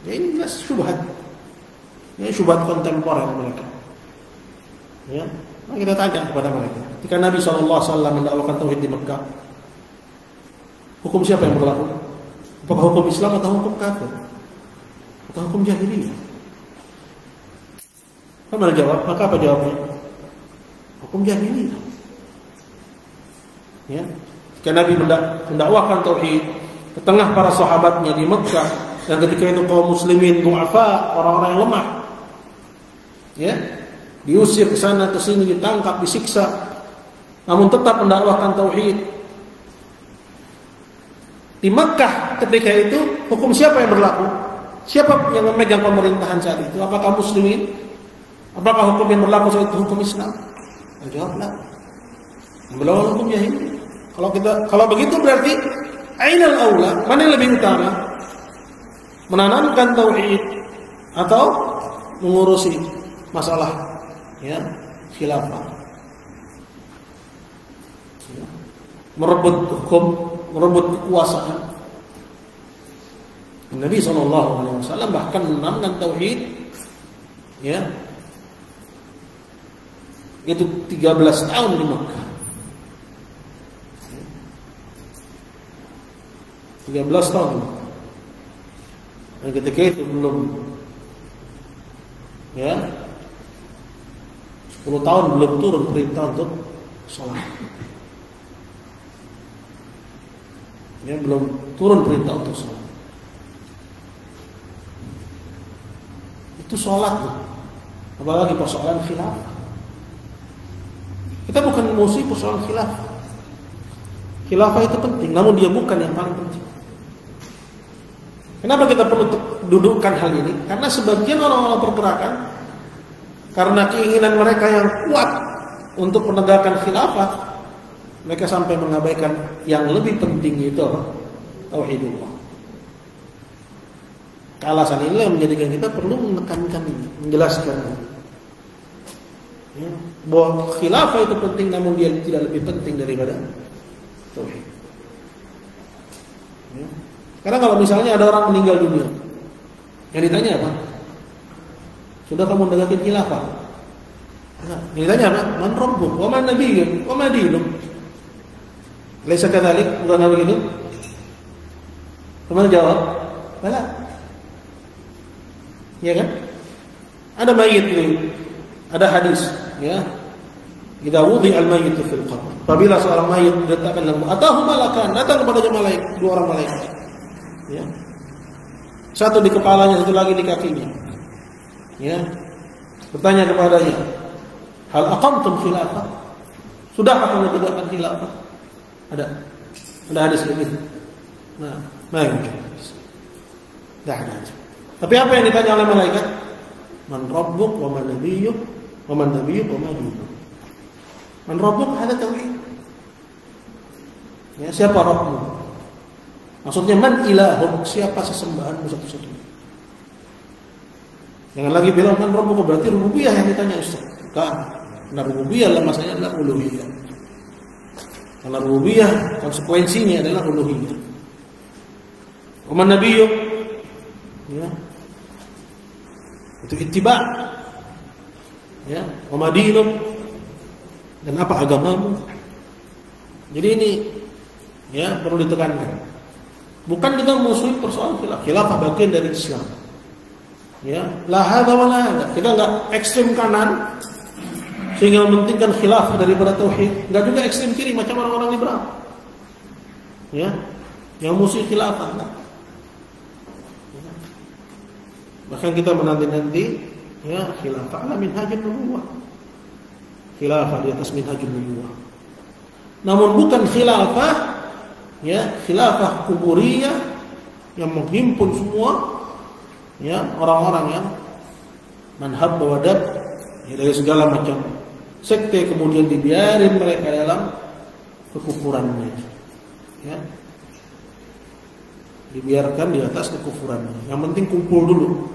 Ini jelas syubhat. Ini syubhat kontemporer mereka. Nah, kita tanya kepada mereka. Ketika Nabi SAW mendakwakan tauhid di Mekah, hukum siapa yang berlaku? Apakah hukum Islam atau hukum kafir? Atau hukum jahiliyah? Kamu jawab, maka apa jawabnya? Hukum jahiliyah. Ketika Nabi mendakwakan tauhid ke tengah para sahabatnya di Mekah, dan ketika itu kaum muslimin du'afa, orang-orang yang lemah, diusir ke sana ke sini, ditangkap, disiksa, namun tetap mendakwakan tauhid. Di Mekah ketika itu hukum siapa yang berlaku? Siapa yang memegang pemerintahan saat itu? Apakah muslimin? Apakah hukum yang berlaku saat itu hukum Islam? Jawablah, belum hukum jahiliyah. Kalau begitu berarti ainal aula, mana yang lebih utama? Menanamkan tauhid atau mengurusi masalah khilafah? Merebut hukum, merebut kekuasaan. Nabi SAW bahkan menanamkan tauhid itu 13 tahun di Mekah. 13 tahun. Dan ketika itu belum 10 tahun belum turun perintah untuk sholat. Belum turun perintah untuk sholat. Itu sholat loh. Apalagi persoalan khilafah. Kita bukan musuh persoalan khilafah. Khilafah itu penting, namun dia bukan yang paling penting. Kenapa kita perlu dudukkan hal ini? Karena sebagian orang-orang pergerakan, karena keinginan mereka yang kuat untuk penegakan khilafah, mereka sampai mengabaikan yang lebih penting, itu tauhidullah. Alasan ini yang menjadikan kita perlu menekankan ini, menjelaskan bahwa khilafah itu penting, namun dia tidak lebih penting daripada tauhid. Karena kalau misalnya ada orang meninggal dunia, yang ditanya apa? Sudah kamu menegakkan khilafah? Yang ditanya apa? Man rabbuk, wa man nabiyyuk, wa ma dinuk? Laisa kadzalik, bukan begitu? Kamu jawab, bala. Ya kan? Ada mayit ini, ada hadis, ya. Idza wudi'a al-mayyit fil qabr. Apabila seorang mayit diletakkan dalam kubur, atahu malakan, datang kepadanya malaikat, 2 orang malaikat. Ya. Satu di kepalanya, satu lagi di kakinya. Ya. Bertanya kepadanya, hal aqamtum khilafah? Sudahkah kamu tegakkan khilafah? Ada hadis begitu. Nah, baik. Dah ada. Tapi apa yang ditanya oleh malaikat? Man rabbuk wa man nabiyyuk wa man nabiyyuk wa ma dinuk. Man rabbuk ada tauhid. Ya, siapa Rabbmu? Maksudnya man ilahuk, siapa sesembahanmu satu-satunya. Jangan lagi bilang man rabbuk, berarti rububiyah yang ditanya Ustaz. Kan, nah rububiyah lah masanya adalah uluhiyah. Karena rububiyah konsekuensinya adalah uluhiyah. Wa man nabiyyuk, ya. Itu ittiba'. Ya, wa ma dinuk, dan apa agamamu. Jadi ini ya perlu ditekankan. Bukan kita musuhin persoalan khilafah. Khilafah bagian dari Islam. Ya, la hadza wa la hadza. Kita enggak ekstrem kanan sehingga mementingkan khilafah daripada tauhid, enggak juga ekstrem kiri macam orang-orang liberal. Ya, yang musuh khilafah. Enggak. Ya. Bahkan kita menanti-nanti ya khilafah ala minhajun nubuwah. Khilafah di atas minhajun nubuwah. Namun bukan khilafah ya khilafah kuburiyah yang menghimpun semua ya orang-orang yang manhab wadab ya, dari segala macam sekte, kemudian dibiarin mereka dalam kekufurannya ya, dibiarkan di atas kekufurannya. Yang penting kumpul dulu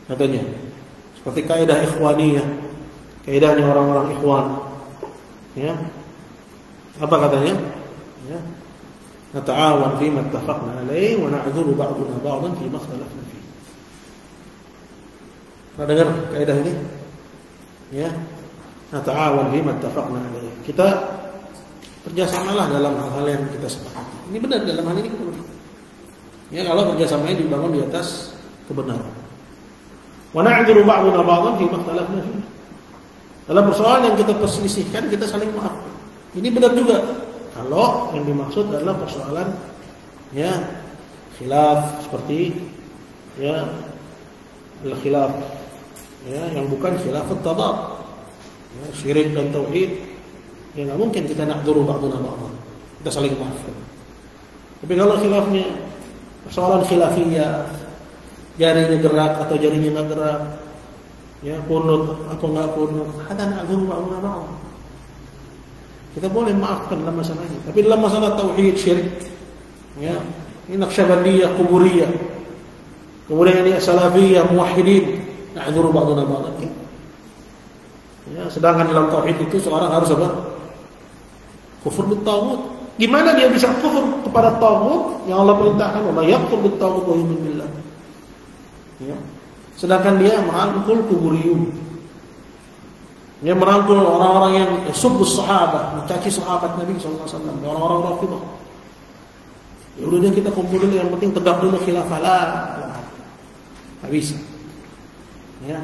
katanya, seperti kaidah ikhwaniyah, kaidahnya orang-orang ikhwan ya. Apa katanya ya, nata'awan fima ittafaqna alaihi wa na'dzuru ba'duna ba'dan fima ikhtalafna fihi. Pernah dengar kaidah ini? Ya. Nata'awan fima ittafaqna alaihi. Kita kerjasamalah dalam hal-hal yang kita sepakati. Ini benar, dalam hal ini benar. Ya, kalau kerjasamanya dibangun di atas kebenaran. Wa na'dzuru ba'duna ba'dan fima ikhtalafna fihi. Dalam persoalan yang kita perselisihkan, kita saling maafkan. Ini benar juga. Kalau yang dimaksud adalah persoalan ya khilaf seperti ya al-khilaf ya yang bukan khilaf at-tadad. Ya, syirik dan tauhid ya enggak mungkin kita na'dzuru ba'duna ba'dan. Kita saling maafkan. Tapi kalau khilafnya persoalan khilafiyah, jarinya gerak atau jarinya enggak gerak, ya kunut atau enggak kunut, ada na'dzuru ba'duna ba'dan. Kita boleh maafkan dalam masalah ini. Tapi dalam masalah tauhid, syirik, ya, ini naqsyabandiyah, kuburiyah, kemudian ini salafiyah, muwahhidin, na'dzuru ba'duna ba'dan. Ya, sedangkan dalam tauhid itu seorang harus apa? Kufur bit-taghut. Gimana dia bisa kufur kepada taghut yang Allah perintahkan, "Wa may yakfur bit-taghut wa yu'min billah." Ya. Sedangkan dia merangkul kuburiyun. Dia merangkul orang-orang yang subbus sahabat, mencaci sahabat Nabi SAW, orang-orang Rafidhah. Ya udah deh kita kumpul dulu, yang penting tegak dulu khilafah lah. Nggak bisa. Ya.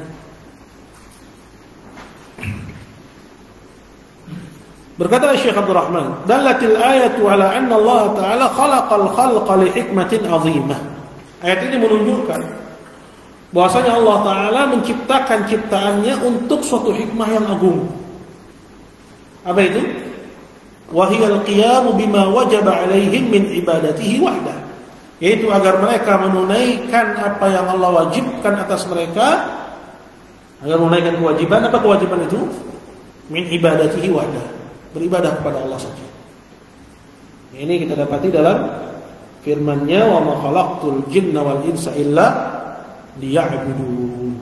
Berkata Syekh Abdul Rahman, "Dallatil ayatu ala anna Allah Ta'ala khalaqal khalqa li hikmatin 'azimah." Ayat ini menunjukkan bahwasanya Allah Ta'ala menciptakan ciptaannya untuk suatu hikmah yang agung. Apa itu? Wa hiyal qiyamu bima wajaba 'alaihim min ibadatihi wahdah. Yaitu agar mereka menunaikan apa yang Allah wajibkan atas mereka, agar menunaikan kewajiban. Apa kewajiban itu? Min ibadatihi wahdah, beribadah kepada Allah saja. Ini kita dapati dalam firman-Nya, wa ma khalaqtul jinna wal insa illa liya'budun.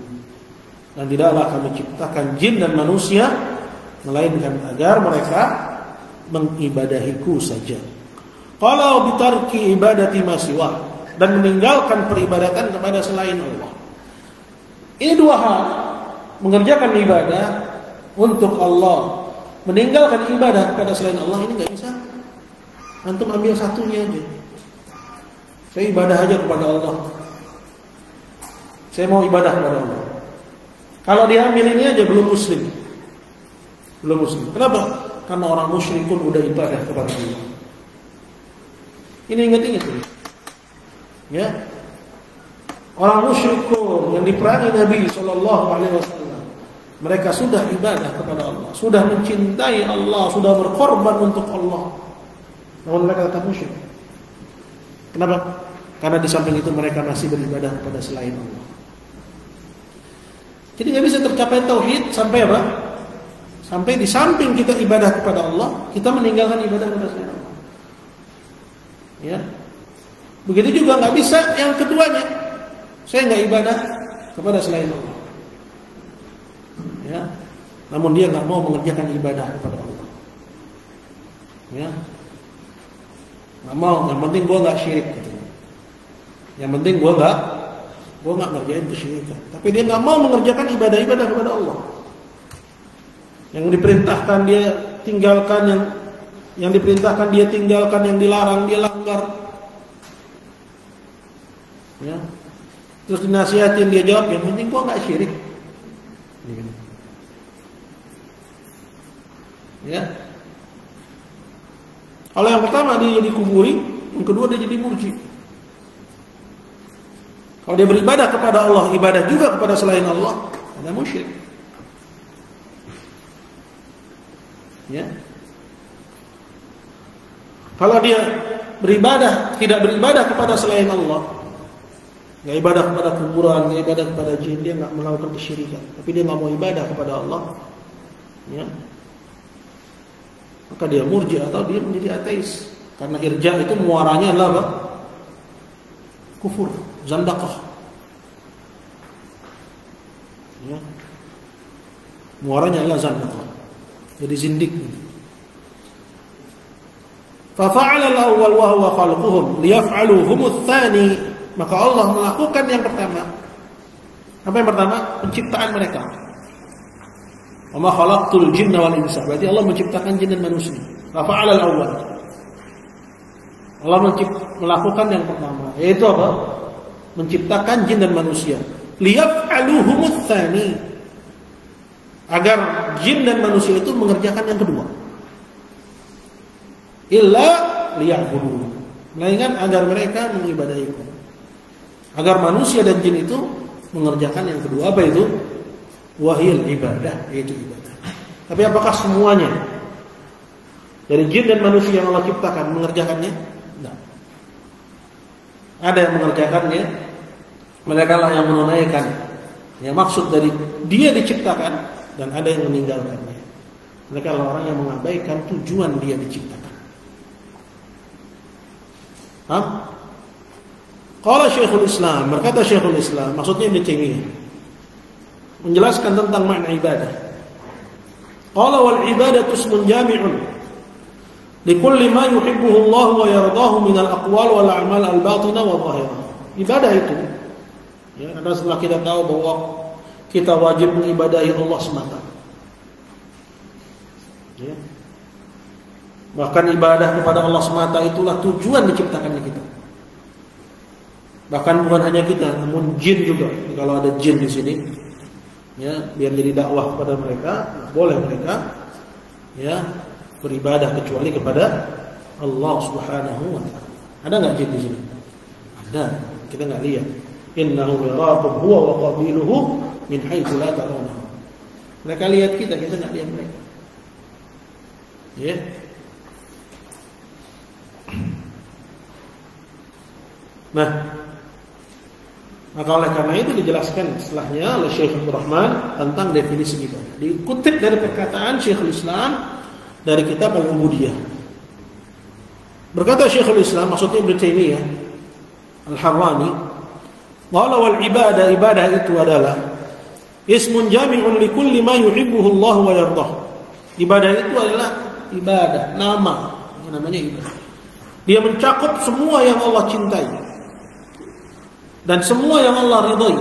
Dan tidaklah kami ciptakan jin dan manusia melainkan agar mereka mengibadahiku saja. Qala bi tarki ibadati ma siwa, dan meninggalkan peribadatan kepada selain Allah. Ini dua hal, mengerjakan ibadah untuk Allah, meninggalkan ibadah kepada selain Allah, ini nggak bisa. Antum ambil satunya aja. Saya ibadah aja kepada Allah. Saya mau ibadah kepada Allah. Kalau dia ambil ini aja belum muslim. Belum muslim. Kenapa? Karena orang musyrik pun udah ibadah kepada Allah. Ini ingat-ingat. Ya. Orang musyrik pun yang diperangi Nabi SAW, mereka sudah ibadah kepada Allah, sudah mencintai Allah, sudah berkorban untuk Allah. Namun mereka tetap musyrik. Kenapa? Karena di samping itu mereka masih beribadah kepada selain Allah. Jadi nggak bisa tercapai tauhid sampai apa? Sampai di samping kita ibadah kepada Allah, kita meninggalkan ibadah kepada selain Allah. Ya. Begitu juga nggak bisa yang keduanya. Saya nggak ibadah kepada selain Allah. Ya. Namun dia nggak mau mengerjakan ibadah kepada Allah. Ya. Nggak mau. Yang penting gue nggak syirik. Yang penting gue nggak ngerjain kesyirikan. Tapi dia nggak mau mengerjakan ibadah-ibadah kepada Allah. Yang diperintahkan dia tinggalkan, yang diperintahkan dia tinggalkan, yang dilarang dia langgar. Ya. Terus dinasihatin dia jawab, yang penting gua nggak syirik. Ya. Kalau yang pertama dia jadi kuburi, yang kedua dia jadi murji. Kalau dia beribadah kepada Allah, ibadah juga kepada selain Allah, ada musyrik. Ya. Kalau dia beribadah, tidak beribadah kepada selain Allah, nggak ibadah kepada kuburan, nggak ibadah kepada jin, dia nggak melakukan kesyirikan, tapi dia nggak mau ibadah kepada Allah, ya, maka dia murji atau dia menjadi ateis. Karena irja itu muaranya adalah apa? Kufur, zandaqah. Ya. Muaranya adalah zandaqah. Jadi zindik. Fafa'ala al-awwal wa huwa khalquhum liyaf'aluhum ats-tsani. Maka Allah melakukan yang pertama. Apa yang pertama? Penciptaan mereka. Wa ma khalaqtul jinna wal insa. Berarti Allah menciptakan jin dan manusia. Fafa'ala al-awwal. Allah melakukan yang pertama, yaitu apa? Menciptakan jin dan manusia. Liyaf'aluhum ats-tsani. Agar jin dan manusia itu mengerjakan yang kedua. Illa liya'budun. Melainkan agar mereka mengibadahiku. Agar manusia dan jin itu mengerjakan yang kedua. Apa itu? Wahil ibadah, yaitu ibadah. Tapi apakah semuanya dari jin dan manusia yang Allah ciptakan mengerjakannya? Tidak. Ada yang mengerjakannya, mereka lah yang menunaikan. Yang maksud dari dia diciptakan, dan ada yang meninggalkannya. Mereka adalah orang yang mengabaikan tujuan dia diciptakan. Qala Syekhul Islam, berkata Syekhul Islam, maksudnya Ibnu Taimiyah, menjelaskan tentang makna ibadah. Qala wal ibadatu ismun jami'un likulli ma yuhibbuhu Allah wa yardahu min al-aqwal wal a'mal al-batinah wa dhahirah. Ibadah itu, ya, karena setelah kita tahu bahwa kita wajib mengibadahi Allah semata. Ya. Bahkan ibadah kepada Allah semata itulah tujuan diciptakannya kita. Bahkan bukan hanya kita, namun jin juga. Kalau ada jin di sini, ya, biar jadi dakwah kepada mereka, boleh mereka ya beribadah kecuali kepada Allah Subhanahu wa taala. Ada enggak jin di sini? Ada. Kita enggak lihat. Innahu yarakum huwa wa qabiluhu min haitsu la tarawna. Mereka lihat kita enggak lihat mereka. Ya. Nah, maka oleh karena itu dijelaskan setelahnya oleh Syekh Abdul Rahman tentang definisi ibadah. Dikutip dari perkataan Syekhul Islam dari kitab Al-Ubudiyah. Berkata Syekhul Islam, maksudnya Ibnu Taimiyah Al-Harrani, "Qala wal ibadah itu adalah ismun jami'un li kulli ma yuhibbuhu Allah wa yardah." Ibadah itu adalah ibadah, nama, namanya ibadah. Dia mencakup semua yang Allah cintai dan semua yang Allah ridhai.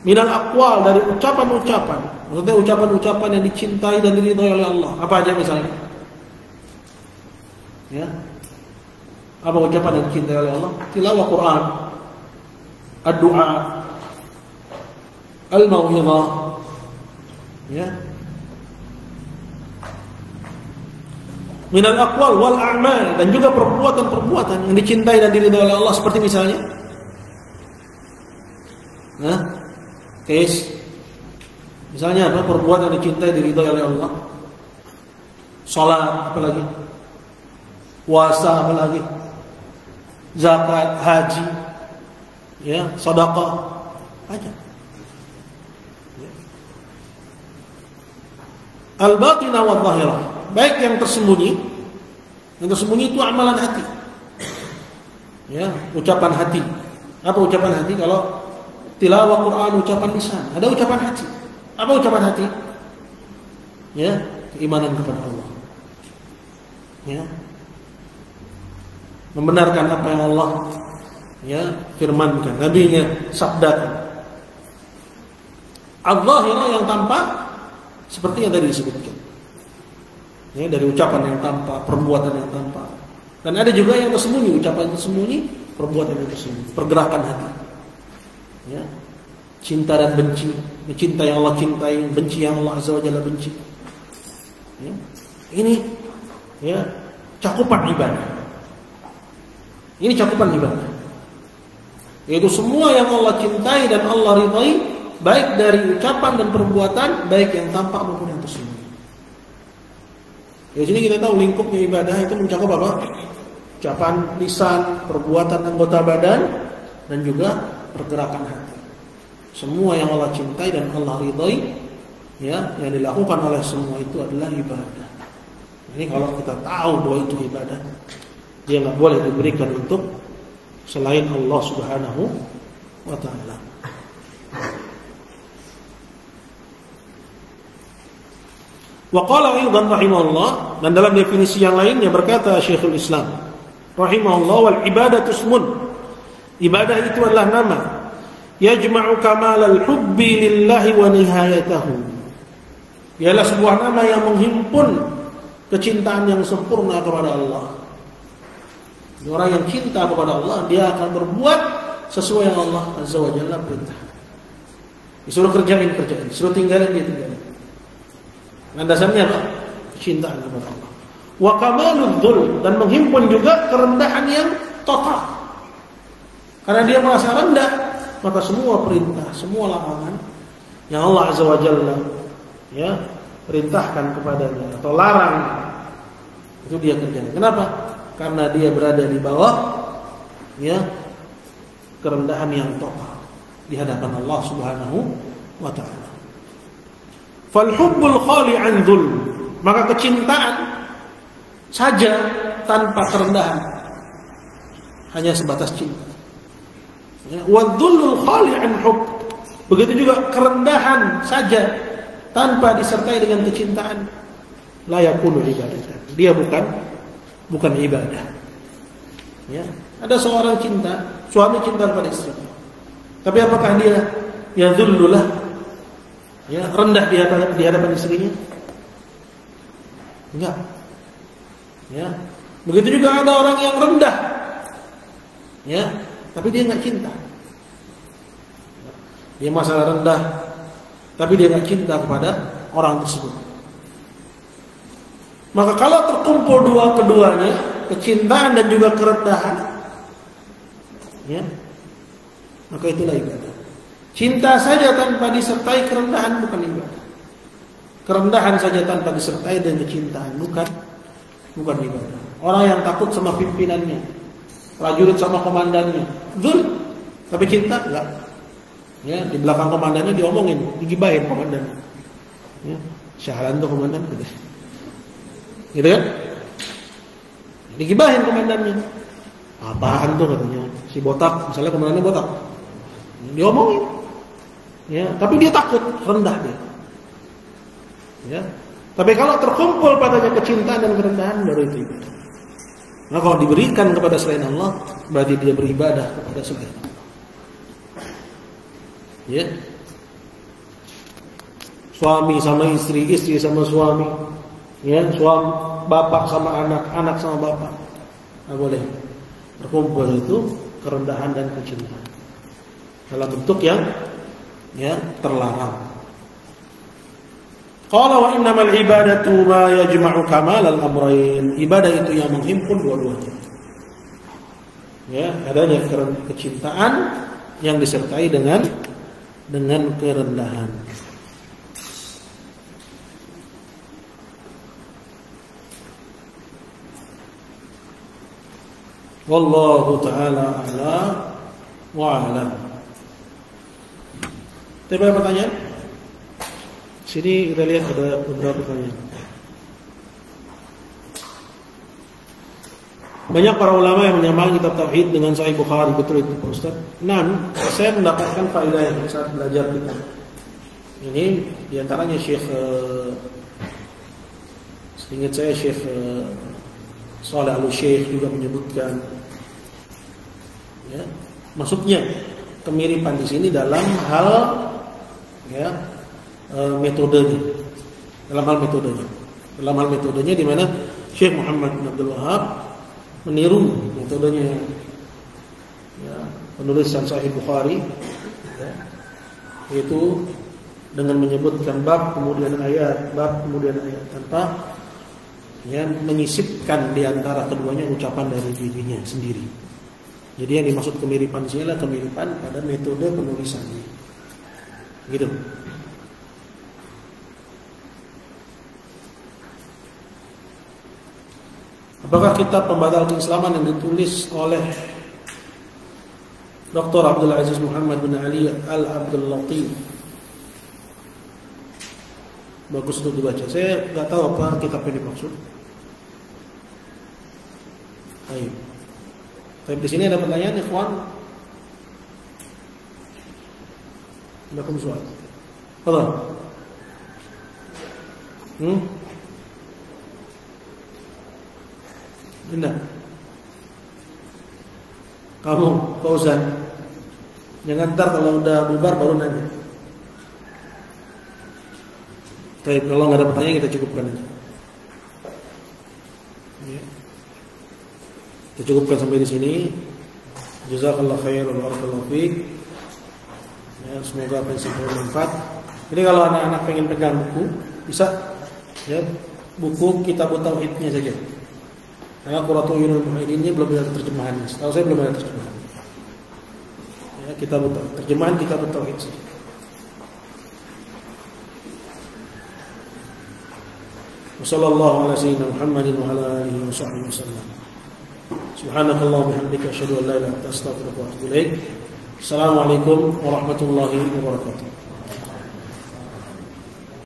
Minal aqwal, dari ucapan-ucapan. Maksudnya ucapan-ucapan yang dicintai dan diridhai oleh Allah. Apa aja misalnya? Ya. Apa ucapan yang dicintai oleh Allah? Tilawah Quran, ad-du'a, al-mau'izah. Ya. Minal aqwal wal a'mal, dan juga perbuatan-perbuatan yang dicintai dan diridhai oleh Allah, seperti misalnya misalnya apa perbuatan yang dicintai diridhai oleh Allah? Salat, apalagi? Puasa, apalagi? Zakat, haji, ya, sedekah, aja. Ya. Al-batinah wa dhahirah, baik yang tersembunyi. Yang tersembunyi itu amalan hati. Ya, ucapan hati. Apa ucapan hati? Kalau tilawah Quran ucapan lisan, ada ucapan hati. Apa ucapan hati? Ya, keimanan kepada Allah. Ya. Membenarkan apa yang Allah ya firmankan, nabinya sabdakan. Al-zahirah yang tampak seperti yang tadi disebutkan. Ya, dari ucapan yang tampak, perbuatan yang tampak. Dan ada juga yang tersembunyi, ucapan yang tersembunyi, perbuatan yang tersembunyi, pergerakan hati. Ya. Cinta dan benci, cinta yang Allah cintai, benci yang Allah Azza wa Jalla benci. Ya. Ini ya cakupan ibadah. Ini cakupan ibadah. Yaitu semua yang Allah cintai dan Allah ridhai, baik dari ucapan dan perbuatan, baik yang tampak maupun yang tersembunyi. Di sini kita tahu lingkupnya ibadah itu mencakup apa? Ucapan lisan, perbuatan anggota badan, dan juga pergerakan hati. Semua yang Allah cintai dan Allah ridhai, ya, yang dilakukan oleh semua itu adalah ibadah. Ini kalau kita tahu bahwa itu ibadah, dia nggak boleh diberikan untuk selain Allah Subhanahu wa taala. Wa qala aidan rahimahullah, dan dalam definisi yang lainnya berkata Syekhul Islam rahimahullah, wal ibadatu ismun, ibadah itu adalah nama, yajma'u kamalal hubbi lillahi wa nihayatahu, ialah sebuah nama yang menghimpun kecintaan yang sempurna kepada Allah. Orang yang cinta kepada Allah, dia akan berbuat sesuai yang Allah Azza wa Jalla perintah. Disuruh kerjain, disuruh tinggalin, dia tinggalin. Landasannya apa? Kecintaan kepada Allah. Wa kamalul dzul, dan menghimpun juga kerendahan yang total. Karena dia merasa rendah, maka semua perintah, semua larangan yang Allah Azza wa Jalla ya perintahkan kepadanya atau larang, itu dia kerjakan. Kenapa? Karena dia berada di bawah ya kerendahan yang total di hadapan Allah Subhanahu wa taala. Fal hubbul khali an dzul, maka kecintaan saja tanpa kerendahan hanya sebatas cinta. Ya, wa dzulul khali an hubb, begitu juga kerendahan saja tanpa disertai dengan kecintaan, la yakunu ibadah. Dia bukan ibadah. Ya, ada seorang cinta, suami cinta kepada istrinya. Tapi apakah dia yadhullulah, ya rendah di hadapan istrinya? Enggak. Ya. Begitu juga ada orang yang rendah, ya, tapi dia nggak cinta. Dia masalah rendah, tapi dia nggak cinta kepada orang tersebut. Maka kalau terkumpul keduanya, kecintaan dan juga kerendahan, ya, maka itulah ibadah. Cinta saja tanpa disertai kerendahan bukan ibadah. Kerendahan saja tanpa disertai dengan kecintaan bukan ibadah. Orang yang takut sama pimpinannya, prajurit sama komandannya, dzul, tapi cinta enggak. Ya, di belakang komandannya diomongin, digibahin komandan. Ya, syahalan tuh komandan gitu. Gitu kan? Digibahin komandannya. Apaan tuh katanya? Si botak, misalnya komandannya botak. Diomongin. Ya, tapi dia takut, rendah dia. Ya. Tapi kalau terkumpul padanya kecintaan dan kerendahan, baru itu ibadah. Nah, kalau diberikan kepada selain Allah, berarti dia beribadah kepada selain Allah. Ya. Suami sama istri, istri sama suami, ya, suami, bapak sama anak, anak sama bapak. Nggak boleh. Terkumpul itu kerendahan dan kecintaan dalam bentuk yang terlarang. Qala wa innamal ibadatu ma yajma'u kamalal amrayn. Ibadah itu yang menghimpun dua-duanya. Ya, adanya kecintaan yang disertai dengan kerendahan. Wallahu ta'ala a'la wa a'lam. Ada pertanyaan? Sini kita lihat ada beberapa pertanyaan. Banyak para ulama yang menyamakan kitab tauhid dengan Sahih Bukhari, betul itu Pak Ustaz? Nah, saya mendapatkan faedah yang saat belajar kita. Ini diantaranya Syekh, seingat saya Syekh Saleh Al-Syekh juga menyebutkan, ya, maksudnya kemiripan di sini dalam hal, ya, metodenya, dalam hal metodenya di mana Syekh Muhammad bin Abdul Wahab meniru metodenya, ya, penulisan Sahih Bukhari, ya, yaitu dengan menyebutkan bab kemudian ayat tanpa, ya, menyisipkan di antara keduanya ucapan dari dirinya sendiri. Jadi yang dimaksud kemiripan di sini adalah kemiripan pada metode penulisannya, gitu. Apakah kitab pembatal keislaman yang ditulis oleh Dr. Abdul Aziz Muhammad bin Ali Al-Abdul Latif bagus untuk dibaca? Saya nggak tahu apa kitab yang dimaksud. Baik. Tapi di sini ada pertanyaan, ikhwan. Lakum soal. Tafadhal. Indah. Kamu, Fauzan, jangan ntar kalau udah bubar baru nanya. Baik, kalau nggak ada pertanyaan kita cukupkan aja. Ya. Kita cukupkan sampai di sini. Jazakallahu khairan wa barakallahu fiik. Ya, semoga apa yang saya bermanfaat. Ini kalau anak-anak pengen pegang buku, bisa, ya, buku Kitab Tauhidnya saja. Karena Qurratul Uyunul Muwahhidinnya belum ada terjemahan. Setahu saya belum ada terjemahan. Ya, terjemahan Kitab Tauhid. Wassallallahu ala sayyidina Muhammadin wa ala alihi wa sahbihi wasallam. Subhanakallah wa bihamdika asyhadu an la ilaha illa anta astaghfiruka wa atubu ilaik. Assalamualaikum warahmatullahi wabarakatuh.